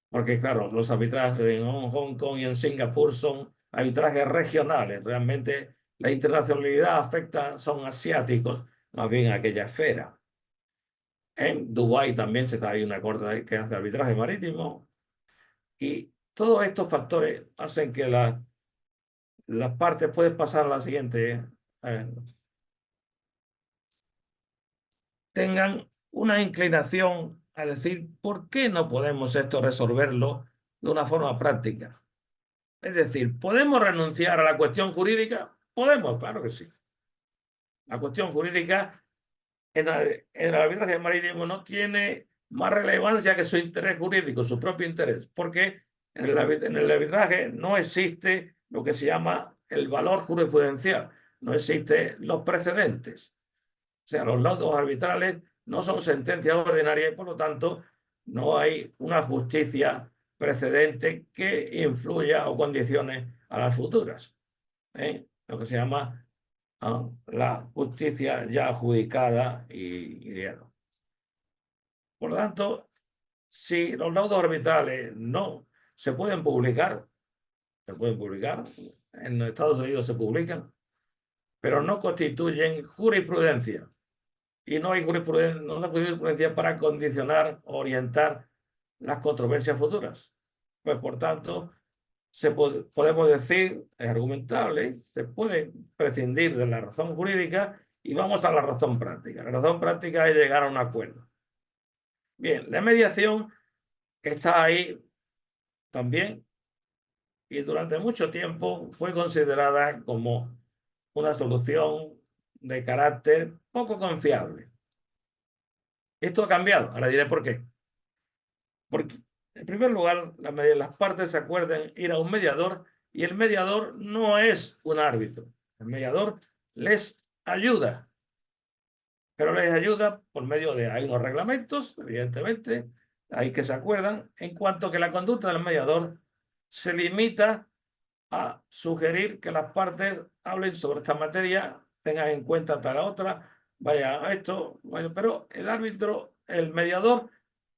porque claro, los arbitrajes en Hong Kong y en Singapur son arbitrajes regionales, realmente la internacionalidad afecta, son asiáticos, más bien aquella esfera. En Dubái también hay una corte que hace arbitraje marítimo y todos estos factores hacen que las partes pueden pasar a la siguiente, tengan una inclinación a decir, ¿por qué no podemos esto resolverlo de una forma práctica? Es decir, ¿podemos renunciar a la cuestión jurídica? Podemos, claro que sí. La cuestión jurídica en el arbitraje marítimo no tiene más relevancia que su interés jurídico, su propio interés, porque en el arbitraje no existe lo que se llama el valor jurisprudencial, no existen los precedentes. O sea, los laudos arbitrales no son sentencias ordinarias y por lo tanto no hay una justicia precedente que influya o condicione a las futuras. Lo que se llama la justicia ya adjudicada y por lo tanto, si los laudos arbitrales no se pueden publicar, en Estados Unidos se publican, pero no constituyen jurisprudencia. Y no hay jurisprudencia para condicionar o orientar las controversias futuras. Pues, por tanto, podemos decir, es argumentable, se puede prescindir de la razón jurídica y vamos a la razón práctica. La razón práctica es llegar a un acuerdo. Bien, la mediación está ahí también y durante mucho tiempo fue considerada como una solución de carácter poco confiable. Esto ha cambiado, ahora diré por qué. Porque, en primer lugar, las partes se acuerdan ir a un mediador y el mediador no es un árbitro. El mediador les ayuda, pero les ayuda por medio de, hay unos reglamentos, evidentemente, hay que se acuerdan, en cuanto que la conducta del mediador se limita a sugerir que las partes hablen sobre esta materia, tengan en cuenta tal otra, vaya a esto, vaya, pero el árbitro, el mediador,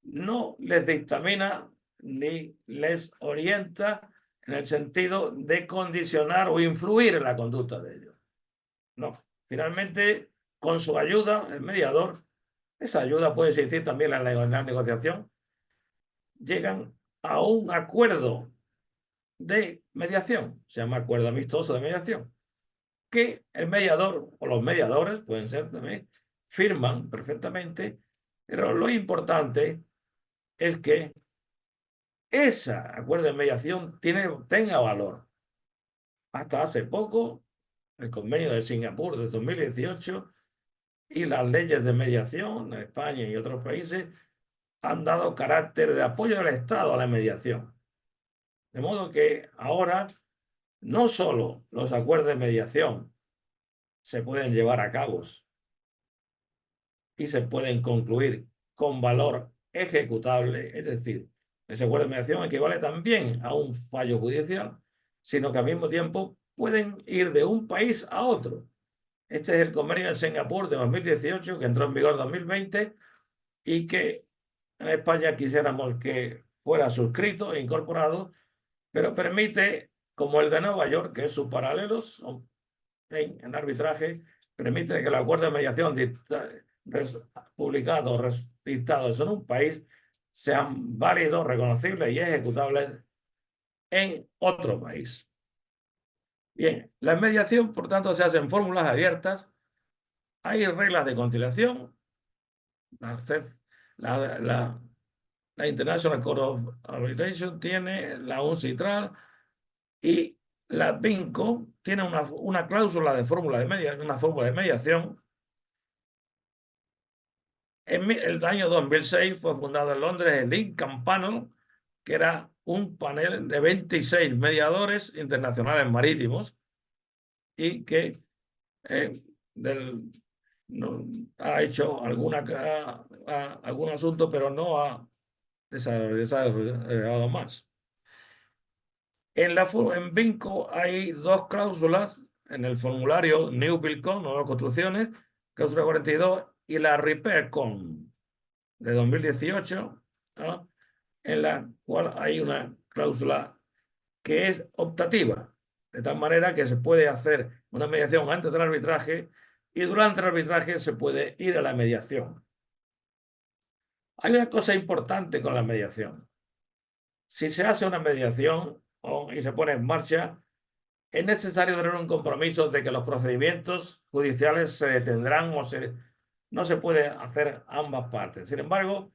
no les dictamina ni les orienta en el sentido de condicionar o influir en la conducta de ellos. No, finalmente, con su ayuda, el mediador, esa ayuda puede existir también en la negociación, llegan a un acuerdo de mediación, se llama acuerdo amistoso de mediación, que el mediador o los mediadores, pueden ser también, firman perfectamente, pero lo importante es que ese acuerdo de mediación tenga valor. Hasta hace poco, el convenio de Singapur de 2018 y las leyes de mediación en España y otros países han dado carácter de apoyo del Estado a la mediación. De modo que ahora no solo los acuerdos de mediación se pueden llevar a cabo y se pueden concluir con valor ejecutable, es decir, ese acuerdo de mediación equivale también a un fallo judicial, sino que al mismo tiempo pueden ir de un país a otro. Este es el convenio de Singapur de 2018, que entró en vigor en 2020 y que en España quisiéramos que fuera suscrito e incorporado, pero permite, como el de Nueva York, que es sus paralelos en arbitraje, permite que el acuerdo de mediación publicados, dictados en un país, sean válidos, reconocibles y ejecutables en otro país. Bien, la mediación, por tanto, se hace en fórmulas abiertas. Hay reglas de conciliación. La International Court of Arbitration tiene, la UNCITRAL y la BINCO tiene una cláusula de fórmula de mediación, una fórmula de mediación. En el año 2006 fue fundado en Londres el INCAN Panel, que era un panel de 26 mediadores internacionales marítimos y que ha hecho algún asunto, pero no ha desarrollado más. En BINCO hay dos cláusulas en el formulario New Build Con, nuevas construcciones, cláusula 42, y la Repair Con de 2018, ¿no? En la cual hay una cláusula que es optativa, de tal manera que se puede hacer una mediación antes del arbitraje y durante el arbitraje se puede ir a la mediación. Hay una cosa importante con la mediación. Si se hace una mediación y se pone en marcha, es necesario tener un compromiso de que los procedimientos judiciales se detendrán no se puede hacer ambas partes. Sin embargo,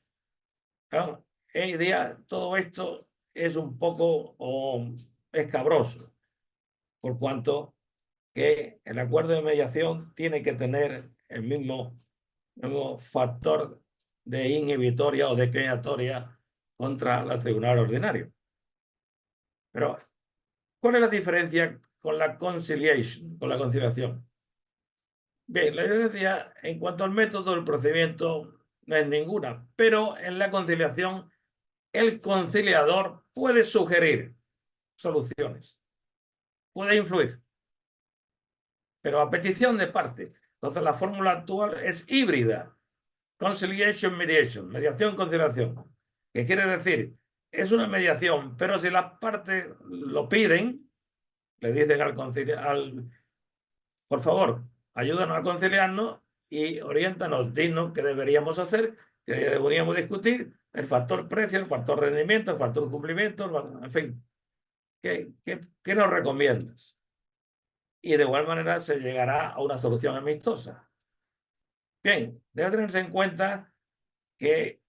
hoy día todo esto es un poco escabroso, por cuanto que el acuerdo de mediación tiene que tener el mismo factor de inhibitoria o declinatoria contra el tribunal ordinario. Pero, ¿cuál es la diferencia con la conciliación? Bien, la diferencia en cuanto al método del procedimiento no es ninguna, pero en la conciliación el conciliador puede sugerir soluciones, puede influir, pero a petición de parte. Entonces la fórmula actual es híbrida. Conciliation-mediation, mediación-conciliación. ¿Qué quiere decir? Es una mediación, pero si las partes lo piden, le dicen por favor, ayúdanos a conciliarnos y oriéntanos, dinos qué deberíamos hacer, qué deberíamos discutir, el factor precio, el factor rendimiento, el factor cumplimiento, en fin. ¿Qué nos recomiendas? Y de igual manera se llegará a una solución amistosa. Bien, debe tenerse en cuenta que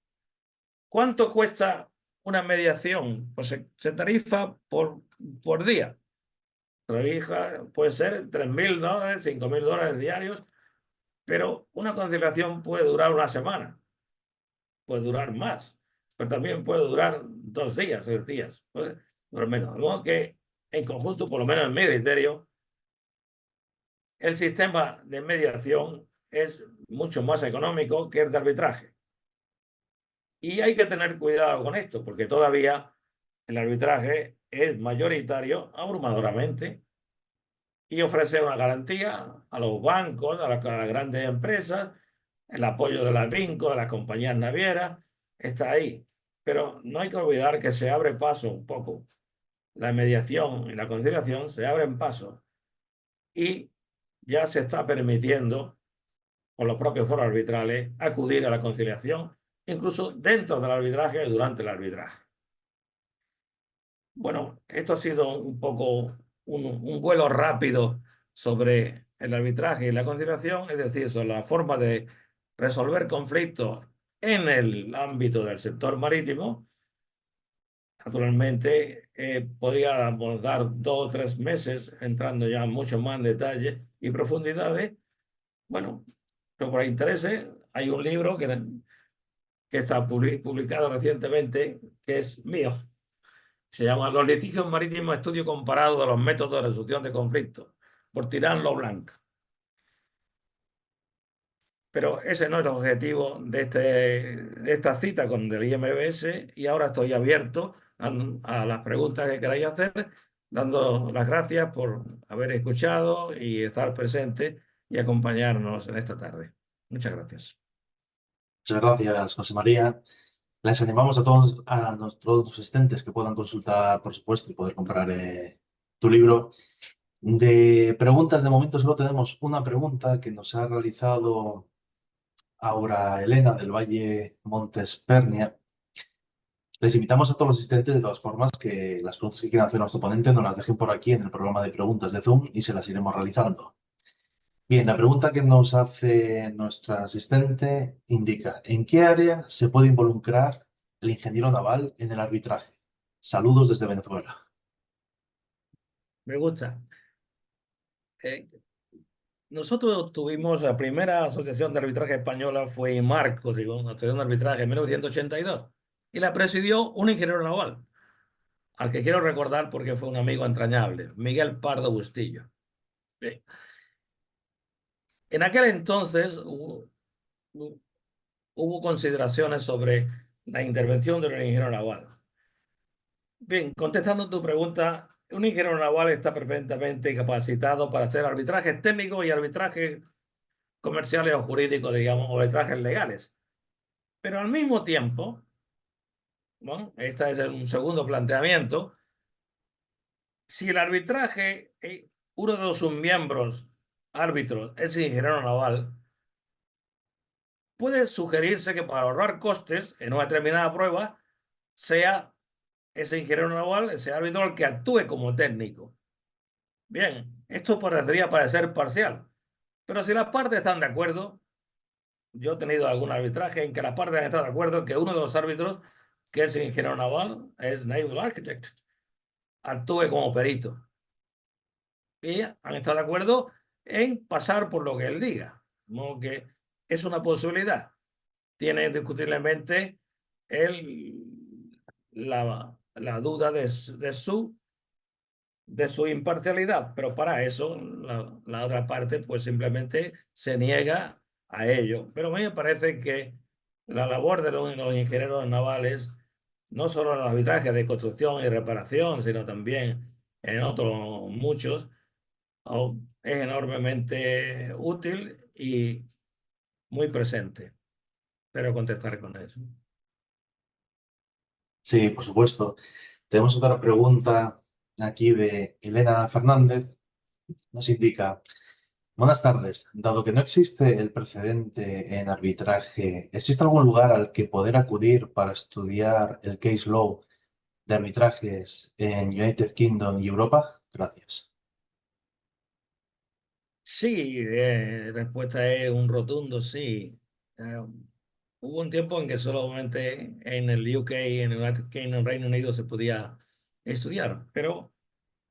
¿cuánto cuesta una mediación? Pues se tarifa por día. Tarifa puede ser $3.000, $5.000 diarios, pero una conciliación puede durar una semana, puede durar más, pero también puede durar 2 días, 3 días, puede durar menos. De modo que en conjunto, por lo menos en mi criterio, el sistema de mediación es mucho más económico que el de arbitraje. Y hay que tener cuidado con esto, porque todavía el arbitraje es mayoritario abrumadoramente y ofrece una garantía a los bancos, a las grandes empresas, el apoyo de las BINCO, de las compañías navieras, está ahí. Pero no hay que olvidar que se abre paso un poco la mediación y la conciliación se abren pasos y ya se está permitiendo, por los propios foros arbitrales, acudir a la conciliación, incluso dentro del arbitraje y durante el arbitraje. Bueno, esto ha sido un poco un vuelo rápido sobre el arbitraje y la conciliación, es decir, sobre la forma de resolver conflictos en el ámbito del sector marítimo. Naturalmente, podríamos dar 2 o 3 meses entrando ya mucho más en detalle y profundidades. Bueno, pero por intereses, hay un libro que está publicado recientemente, que es mío. Se llama Los litigios marítimos, estudio comparado de los métodos de resolución de conflictos, por Tirán Lo Blanc. Pero ese no es el objetivo de esta cita con el IMBS, y ahora estoy abierto a las preguntas que queráis hacer, dando las gracias por haber escuchado y estar presente y acompañarnos en esta tarde. Muchas gracias. Muchas gracias, José María. Les animamos a todos, todos los asistentes que puedan consultar, por supuesto, y poder comprar tu libro. De preguntas, de momento solo tenemos una pregunta que nos ha realizado Aura Elena del Valle Montespernia. Les invitamos a todos los asistentes, de todas formas, que las preguntas que quieran hacer nuestro ponente nos las dejen por aquí en el programa de preguntas de Zoom y se las iremos realizando. Bien, la pregunta que nos hace nuestra asistente indica: ¿en qué área se puede involucrar el ingeniero naval en el arbitraje? Saludos desde Venezuela. Me gusta. Eh, Nosotros tuvimos la primera asociación de arbitraje española, fue IMARCO, digo, una asociación de arbitraje en 1982, y la presidió un ingeniero naval, al que quiero recordar porque fue un amigo entrañable, Miguel Pardo Bustillo. Bien. En aquel entonces hubo consideraciones sobre la intervención del ingeniero naval. Bien, contestando tu pregunta, un ingeniero naval está perfectamente capacitado para hacer arbitrajes técnicos y arbitrajes comerciales o jurídicos, digamos, o arbitrajes legales. Pero al mismo tiempo, ¿no? Este es un segundo planteamiento, si el arbitraje, uno de sus miembros árbitros es ingeniero naval, puede sugerirse que para ahorrar costes en una determinada prueba sea ese ingeniero naval, ese árbitro, el que actúe como técnico. Bien, esto podría parecer parcial, pero si las partes están de acuerdo, yo he tenido algún arbitraje en que las partes han estado de acuerdo que uno de los árbitros, que es ingeniero naval, es naval architect, actúe como perito. Y han estado de acuerdo en pasar por lo que él diga. Como que es una posibilidad. Tiene indiscutiblemente la duda de su imparcialidad, pero para eso la otra parte pues simplemente se niega a ello. Pero a mí me parece que la labor de los ingenieros navales, no solo en los arbitrajes de construcción y reparación, sino también en otros muchos, es enormemente útil y muy presente. Espero contestar con eso. Sí, por supuesto. Tenemos otra pregunta aquí de Elena Fernández. Nos indica: buenas tardes. Dado que no existe el precedente en arbitraje, ¿existe algún lugar al que poder acudir para estudiar el case law de arbitrajes en United Kingdom y Europa? Gracias. Sí, respuesta es un rotundo sí. Eh, Hubo un tiempo en que solamente en el UK, en el United Kingdom, Reino Unido, se podía estudiar, pero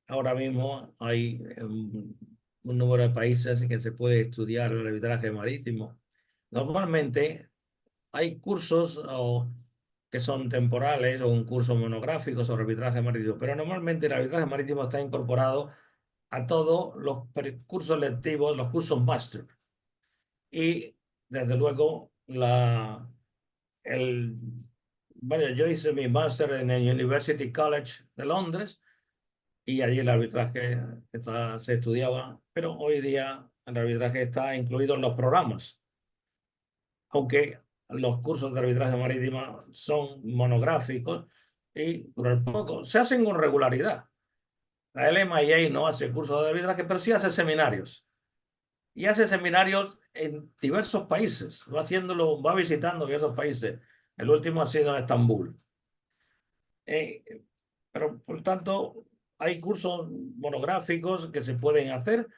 ahora mismo hay un número de países en que se puede estudiar el arbitraje marítimo. Normalmente hay cursos que son temporales o un curso monográfico sobre arbitraje marítimo, pero normalmente el arbitraje marítimo está incorporado a todos los cursos lectivos, los cursos máster. Y desde luego, el, bueno, yo hice mi máster en el University College de Londres y allí el arbitraje se estudiaba, pero hoy día el arbitraje está incluido en los programas, aunque los cursos de arbitraje marítimo son monográficos y por el poco se hacen con regularidad. La LMIA no hace cursos de arbitraje, pero sí hace seminarios. Y hace seminarios en diversos países. Va haciéndolo, va visitando diversos países. El último ha sido en Estambul. Eh, pero, por tanto, hay cursos monográficos que se pueden hacer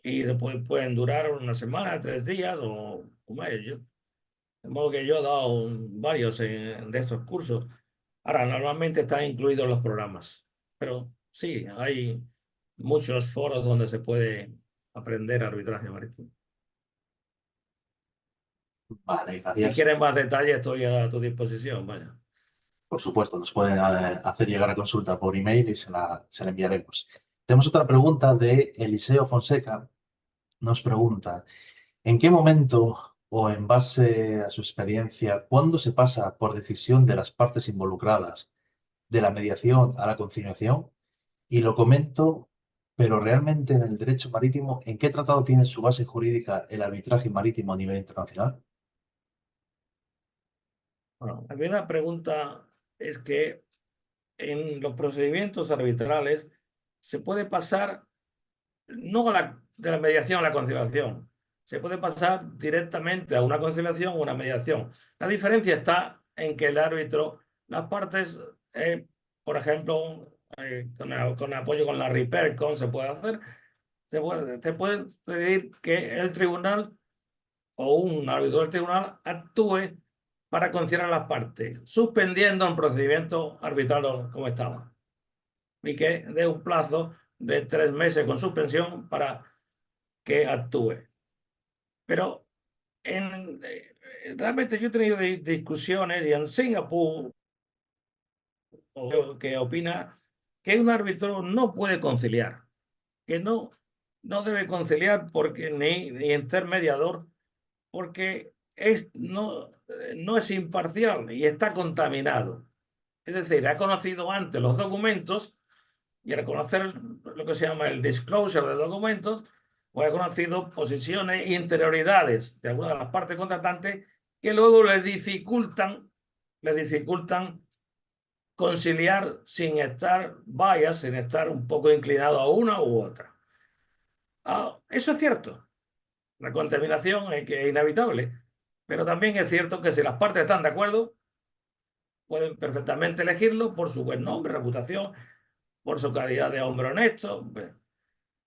y pueden durar una semana, 3 días o más. De modo que yo he dado varios de estos cursos. Ahora, normalmente están incluidos los programas, pero sí, hay muchos foros donde se puede aprender arbitraje marítimo. Vale, Si gracias. quieres más detalles, estoy a tu disposición. Vaya. Por supuesto, nos pueden hacer llegar a consulta por email y se la enviaremos. Tenemos otra pregunta de Eliseo Fonseca. Nos pregunta, ¿en qué momento o en base a su experiencia, cuándo se pasa por decisión de las partes involucradas de la mediación a la conciliación? Y lo comento, pero realmente en el derecho marítimo, ¿en qué tratado tiene su base jurídica el arbitraje marítimo a nivel internacional? Bueno, la primera pregunta es que en los procedimientos arbitrales se puede pasar no de la mediación a la conciliación. Se puede pasar directamente a una conciliación o una mediación. La diferencia está en que el árbitro, las partes, por ejemplo, con apoyo con la RIPERCON se puede hacer, te puede pedir que el tribunal o un árbitro del tribunal actúe para conciliar las partes, suspendiendo el procedimiento arbitral como estaba y que dé un plazo de 3 meses con suspensión para que actúe. Pero realmente yo he tenido discusiones y en Singapur que opina que un árbitro no puede conciliar, que no debe conciliar porque ni en ser mediador, porque no es imparcial y está contaminado. Es decir, ha conocido antes los documentos y al conocer lo que se llama el disclosure de documentos, pues ha conocido posiciones e interioridades de algunas de las partes contratantes que luego les dificultan conciliar sin estar bias, sin estar un poco inclinado a una u otra. Eso es cierto. La contaminación es inevitable, pero también es cierto que si las partes están de acuerdo, pueden perfectamente elegirlo por su buen nombre, reputación, por su calidad de hombre honesto.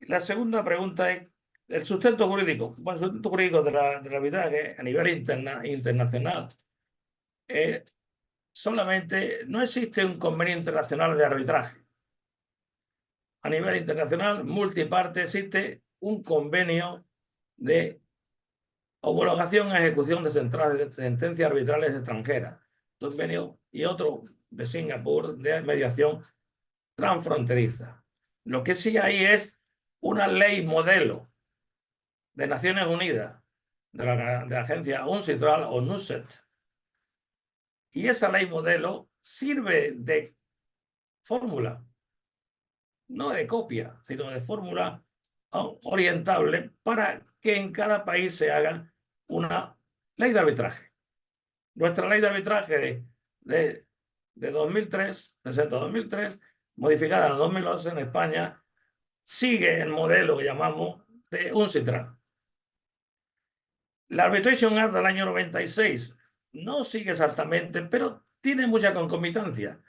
La segunda pregunta es el sustento jurídico. Bueno, el sustento jurídico del arbitraje a nivel internacional. Solamente no existe un convenio internacional de arbitraje. A nivel internacional, multiparte, existe un convenio de homologación e ejecución de sentencias arbitrales extranjeras. Convenio y otro de Singapur de mediación transfronteriza. Lo que sí hay es una ley modelo de Naciones Unidas, de la agencia UNCITRAL o NUSET. Y esa ley modelo sirve de fórmula, no de copia, sino de fórmula orientable para que en cada país se haga una ley de arbitraje. Nuestra ley de arbitraje de 2003, 60-2003, modificada en 2011 en España, sigue el modelo que llamamos de UNCITRAL. La Arbitration Act del año 96 no sigue exactamente, pero tiene mucha concomitancia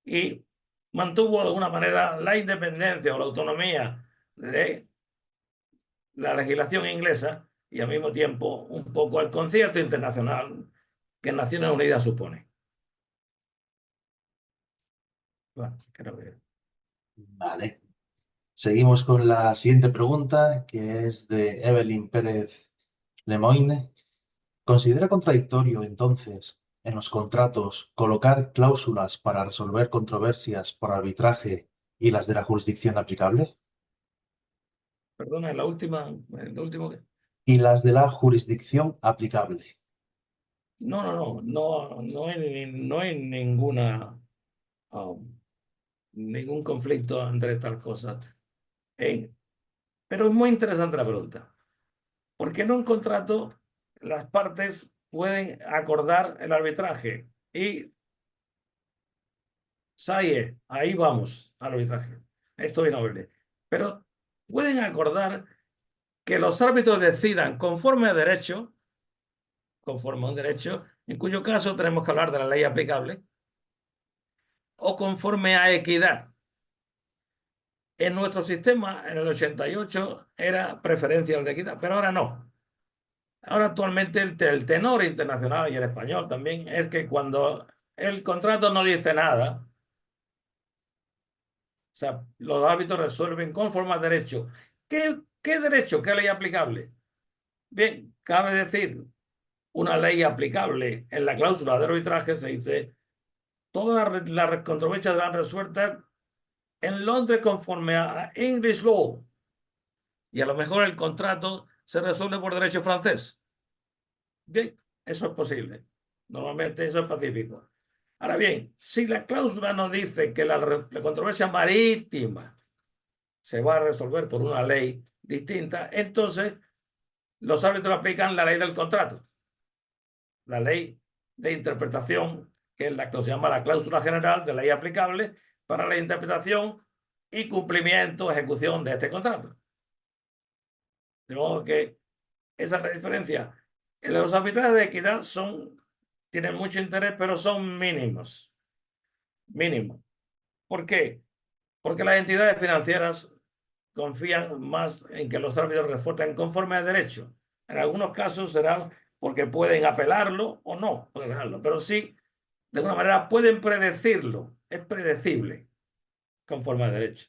y mantuvo de alguna manera la independencia o la autonomía de la legislación inglesa y al mismo tiempo un poco el concierto internacional que Naciones Unidas supone. Bueno, creo que... Vale. Seguimos con la siguiente pregunta, que es de Evelyn Pérez Lemoine. ¿Considera contradictorio, entonces, en los contratos colocar cláusulas para resolver controversias por arbitraje y las de la jurisdicción aplicable? Perdona, lo último que... Y las de la jurisdicción aplicable. No hay ningún conflicto entre estas cosas. Pero es muy interesante la pregunta. ¿Por qué en un contrato las partes pueden acordar el arbitraje? Y SAIE, ahí vamos al arbitraje. Esto es inobjetable. Pero pueden acordar que los árbitros decidan conforme a un derecho, en cuyo caso tenemos que hablar de la ley aplicable, o conforme a equidad. En nuestro sistema, en el 88, era preferencial de equidad, pero ahora no. Ahora actualmente el tenor internacional y el español también es que cuando el contrato no dice nada, o sea, los árbitros resuelven conforme al derecho. ¿Qué derecho? ¿Qué ley aplicable? Bien, cabe decir, una ley aplicable en la cláusula de arbitraje se dice, todas las controversias serán resueltas en Londres conforme a English law. Y a lo mejor el contrato se resuelve por derecho francés. Bien, eso es posible. Normalmente eso es pacífico. Ahora bien, si la cláusula nos dice que la controversia marítima se va a resolver por una ley distinta, entonces los árbitros aplican la ley del contrato, la ley de interpretación, que es la que se llama la cláusula general de ley aplicable para la interpretación y cumplimiento, ejecución de este contrato. De modo que esa es la diferencia. Los arbitrajes de equidad tienen mucho interés, pero son mínimos. Mínimos. ¿Por qué? Porque las entidades financieras confían más en que los árbitros refuercen conforme a derecho. En algunos casos será porque pueden apelarlo o no, pueden apelarlo, pero sí, de alguna manera pueden predecirlo. Es predecible conforme a derecho.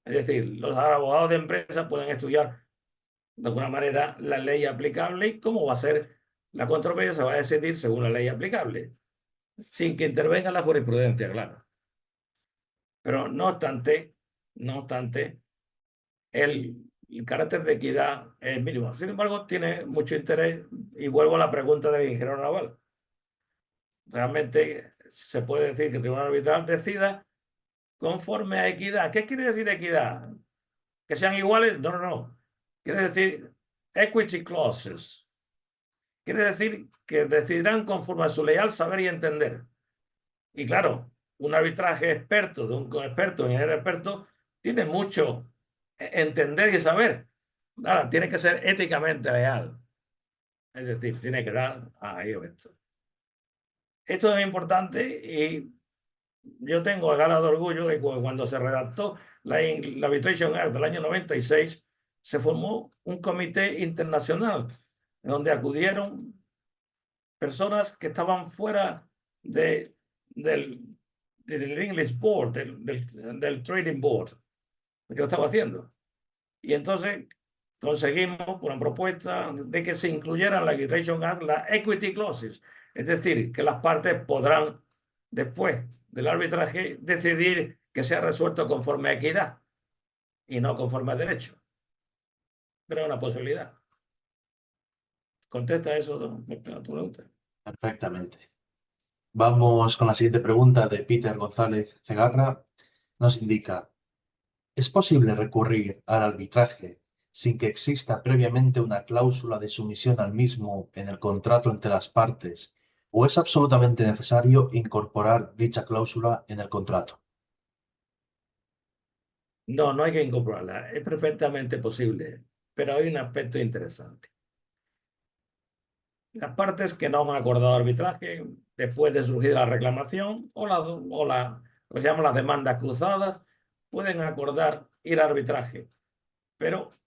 Es decir, los abogados de empresa pueden estudiar de alguna manera la ley aplicable y cómo va a ser la controversia, se va a decidir según la ley aplicable, sin que intervenga la jurisprudencia, claro. Pero no obstante, el carácter de equidad es mínimo. Sin embargo, tiene mucho interés y vuelvo a la pregunta del ingeniero naval. Realmente se puede decir que el tribunal arbitral decida conforme a equidad. ¿Qué quiere decir equidad? ¿Que sean iguales? No, no, no. Quiere decir equity clauses. Quiere decir que decidirán conforme a su leal saber y entender. Y claro, un arbitraje experto, de un experto, un ingeniero experto, tiene mucho entender y saber. Ahora, tiene que ser éticamente leal. Es decir, tiene que dar ahí esto. Esto es importante y yo tengo a gala de orgullo de que cuando se redactó la Arbitration Act del año 96, se formó un comité internacional donde acudieron personas que estaban fuera del, del English Board, del Trading Board, que lo estaba haciendo. Y entonces conseguimos una propuesta de que se incluyera en la Arbitration Act la equity clauses, es decir, que las partes podrán, después del arbitraje, decidir que sea resuelto conforme a equidad y no conforme a derecho. Pero es una posibilidad. ¿Contesta eso a tu pregunta? Perfectamente. Vamos con la siguiente pregunta de Peter González Cegarra. Nos indica, ¿es posible recurrir al arbitraje sin que exista previamente una cláusula de sumisión al mismo en el contrato entre las partes, o es absolutamente necesario incorporar dicha cláusula en el contrato? No, no hay que incorporarla. Es perfectamente posible, pero hay un aspecto interesante. Las partes que no han acordado arbitraje, después de surgir la reclamación lo que se llaman las demandas cruzadas, pueden acordar ir a arbitraje. Pero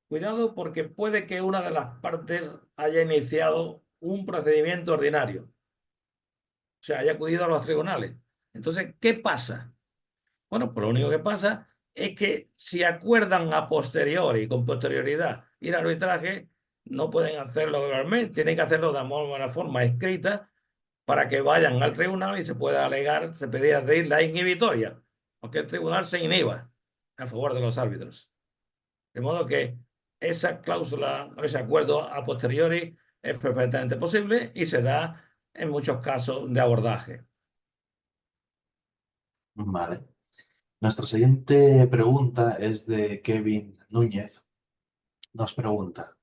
cuidado porque puede que una de las partes haya iniciado un procedimiento ordinario, o sea, haya acudido a los tribunales. Entonces, ¿qué pasa? Bueno, pues lo único que pasa es que si acuerdan a posteriori y con posterioridad ir al arbitraje, no pueden hacerlo verbalmente, tienen que hacerlo de una forma escrita para que vayan al tribunal y se pueda alegar, se pedía de ir la inhibitoria, aunque el tribunal se inhiba a favor de los árbitros. De modo que esa cláusula, ese acuerdo a posteriori es perfectamente posible y se da en muchos casos de abordaje. Vale. Nuestra siguiente pregunta es de Kevin Núñez. Nos pregunta,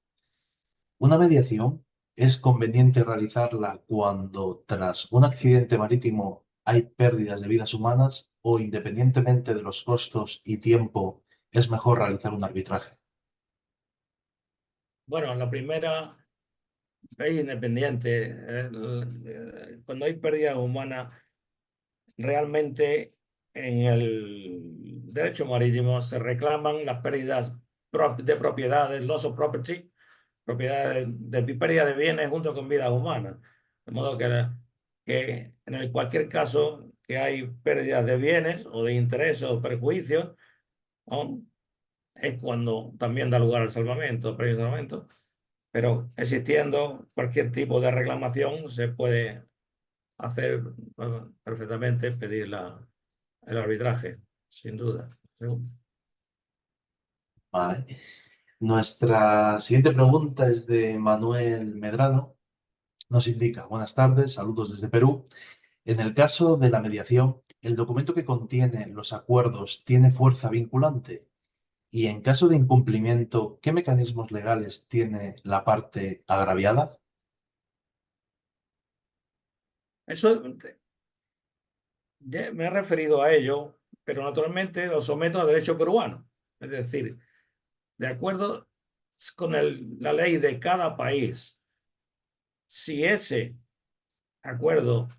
¿una mediación es conveniente realizarla cuando tras un accidente marítimo hay pérdidas de vidas humanas o independientemente de los costos y tiempo, es mejor realizar un arbitraje? Bueno, la primera es independiente. Cuando hay pérdidas humanas, realmente en el derecho marítimo se reclaman las pérdidas de propiedades, loss of property, propiedades de pérdida de bienes junto con vidas humanas. De modo que en cualquier caso que hay pérdidas de bienes o de intereses o perjuicios, ¿no? Es cuando también da lugar al salvamento, previo salvamento, pero existiendo cualquier tipo de reclamación se puede hacer perfectamente, pedir el arbitraje, sin duda. Vale. Nuestra siguiente pregunta es de Manuel Medrano. Nos indica, buenas tardes, saludos desde Perú. En el caso de la mediación, ¿el documento que contiene los acuerdos tiene fuerza vinculante? Y en caso de incumplimiento, ¿qué mecanismos legales tiene la parte agraviada? Eso ya me he referido a ello, pero naturalmente lo someto a derecho peruano. Es decir, de acuerdo con la ley de cada país, si ese acuerdo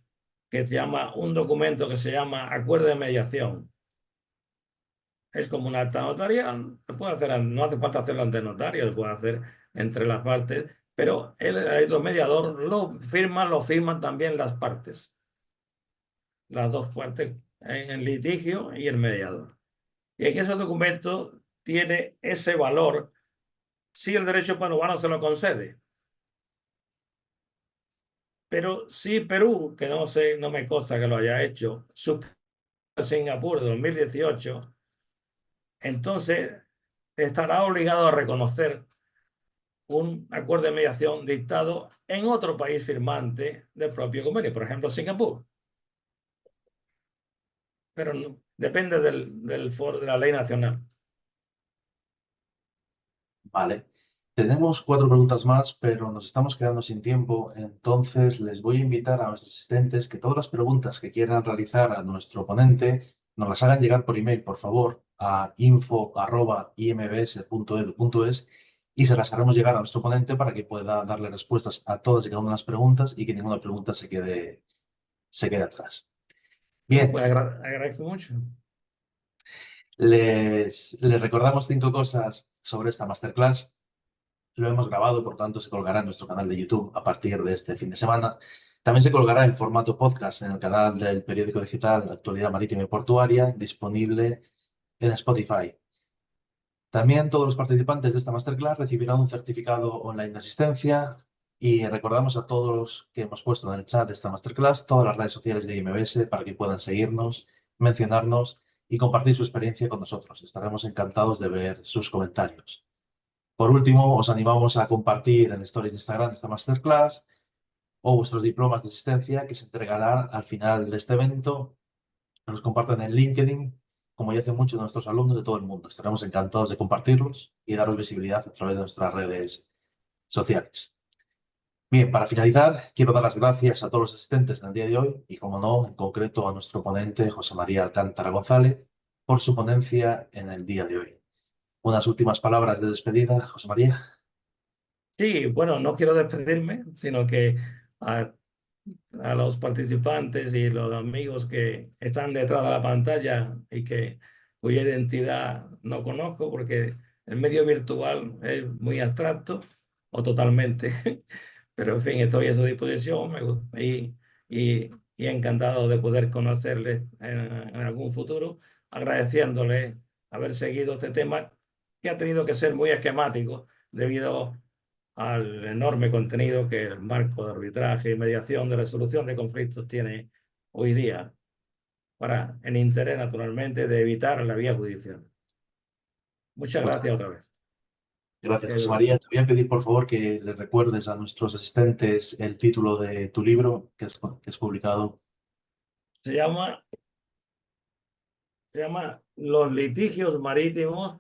que se llama un documento que se llama acuerdo de mediación, es como un acta notarial, se puede hacer, no hace falta hacerlo ante notario, se puede hacer entre las partes, pero el mediador lo firman también las partes, las dos partes en el litigio y el mediador. Y en ese documento tiene ese valor si el derecho peruano se lo concede. Pero si Perú, que no sé, no me consta que lo haya hecho, Singapur de 2018, entonces estará obligado a reconocer un acuerdo de mediación dictado en otro país firmante del propio convenio, por ejemplo, Singapur. Pero depende del foro de la ley nacional. Vale. Tenemos cuatro preguntas más, pero nos estamos quedando sin tiempo, entonces les voy a invitar a nuestros asistentes que todas las preguntas que quieran realizar a nuestro ponente nos las hagan llegar por email, por favor, a info@imbs.edu.es y se las haremos llegar a nuestro ponente para que pueda darle respuestas a todas y cada una de las preguntas y que ninguna pregunta se quede atrás. Bueno, Bien, pues agradezco mucho. les recordamos cinco cosas sobre esta masterclass. Lo hemos grabado, por tanto, se colgará en nuestro canal de YouTube a partir de este fin de semana. También se colgará en formato podcast en el canal del periódico digital Actualidad Marítima y Portuaria, disponible en Spotify. También todos los participantes de esta masterclass recibirán un certificado online de asistencia y recordamos a todos los que hemos puesto en el chat de esta masterclass todas las redes sociales de IMBS para que puedan seguirnos, mencionarnos y compartir su experiencia con nosotros. Estaremos encantados de ver sus comentarios. Por último, os animamos a compartir en stories de Instagram esta masterclass o vuestros diplomas de asistencia que se entregarán al final de este evento. Los compartan en LinkedIn, como ya hacen muchos de nuestros alumnos de todo el mundo. Estaremos encantados de compartirlos y daros visibilidad a través de nuestras redes sociales. Bien, para finalizar, quiero dar las gracias a todos los asistentes en el día de hoy y, como no, en concreto a nuestro ponente José María Alcántara González por su ponencia en el día de hoy. Unas últimas palabras de despedida, José María. Sí, bueno, no quiero despedirme, sino que a, a los participantes y los amigos que están detrás de la pantalla y cuya identidad no conozco porque el medio virtual es muy abstracto o totalmente, pero en fin, estoy a su disposición y encantado de poder conocerles en algún futuro, agradeciéndoles haber seguido este tema que ha tenido que ser muy esquemático debido al enorme contenido que el marco de arbitraje y mediación de resolución de conflictos tiene hoy día, para el interés, naturalmente, de evitar la vía judicial. Muchas Muchas gracias otra vez. gracias, José El- María. Te voy a pedir, por favor, que le recuerdes a nuestros asistentes el título de tu libro que es publicado. se llama, se llama Los litigios marítimos,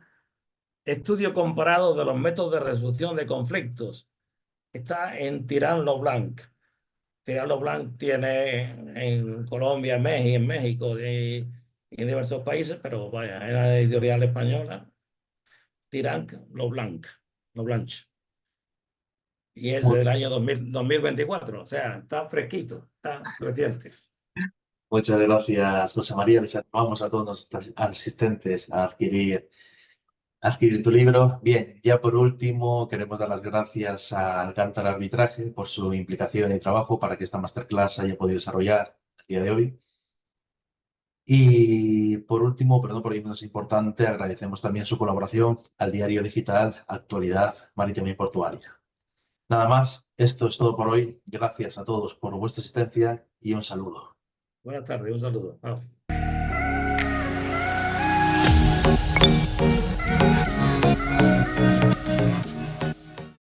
estudio comparado de los métodos de resolución de conflictos. Está en Tirán lo Blanc. Tirán lo Blanc tiene en Colombia, en México en diversos países, pero vaya, era de editorial española, Tirant Lo Blanche. Y es Mu- del año 2024, o sea, está fresquito, está reciente. Muchas gracias, José María. Les animamos a todos nuestros asistentes a adquirir tu libro. Bien, ya por último, queremos dar las gracias a Alcántara Arbitraje por su implicación y trabajo para que esta masterclass haya podido desarrollar el día de hoy. Y por último, perdón por ello menos importante, agradecemos también su colaboración al diario digital Actualidad Marítima y Portuaria. Nada más, esto es todo por hoy. Gracias a todos por vuestra asistencia y un saludo. Buenas tardes, un saludo. Chao.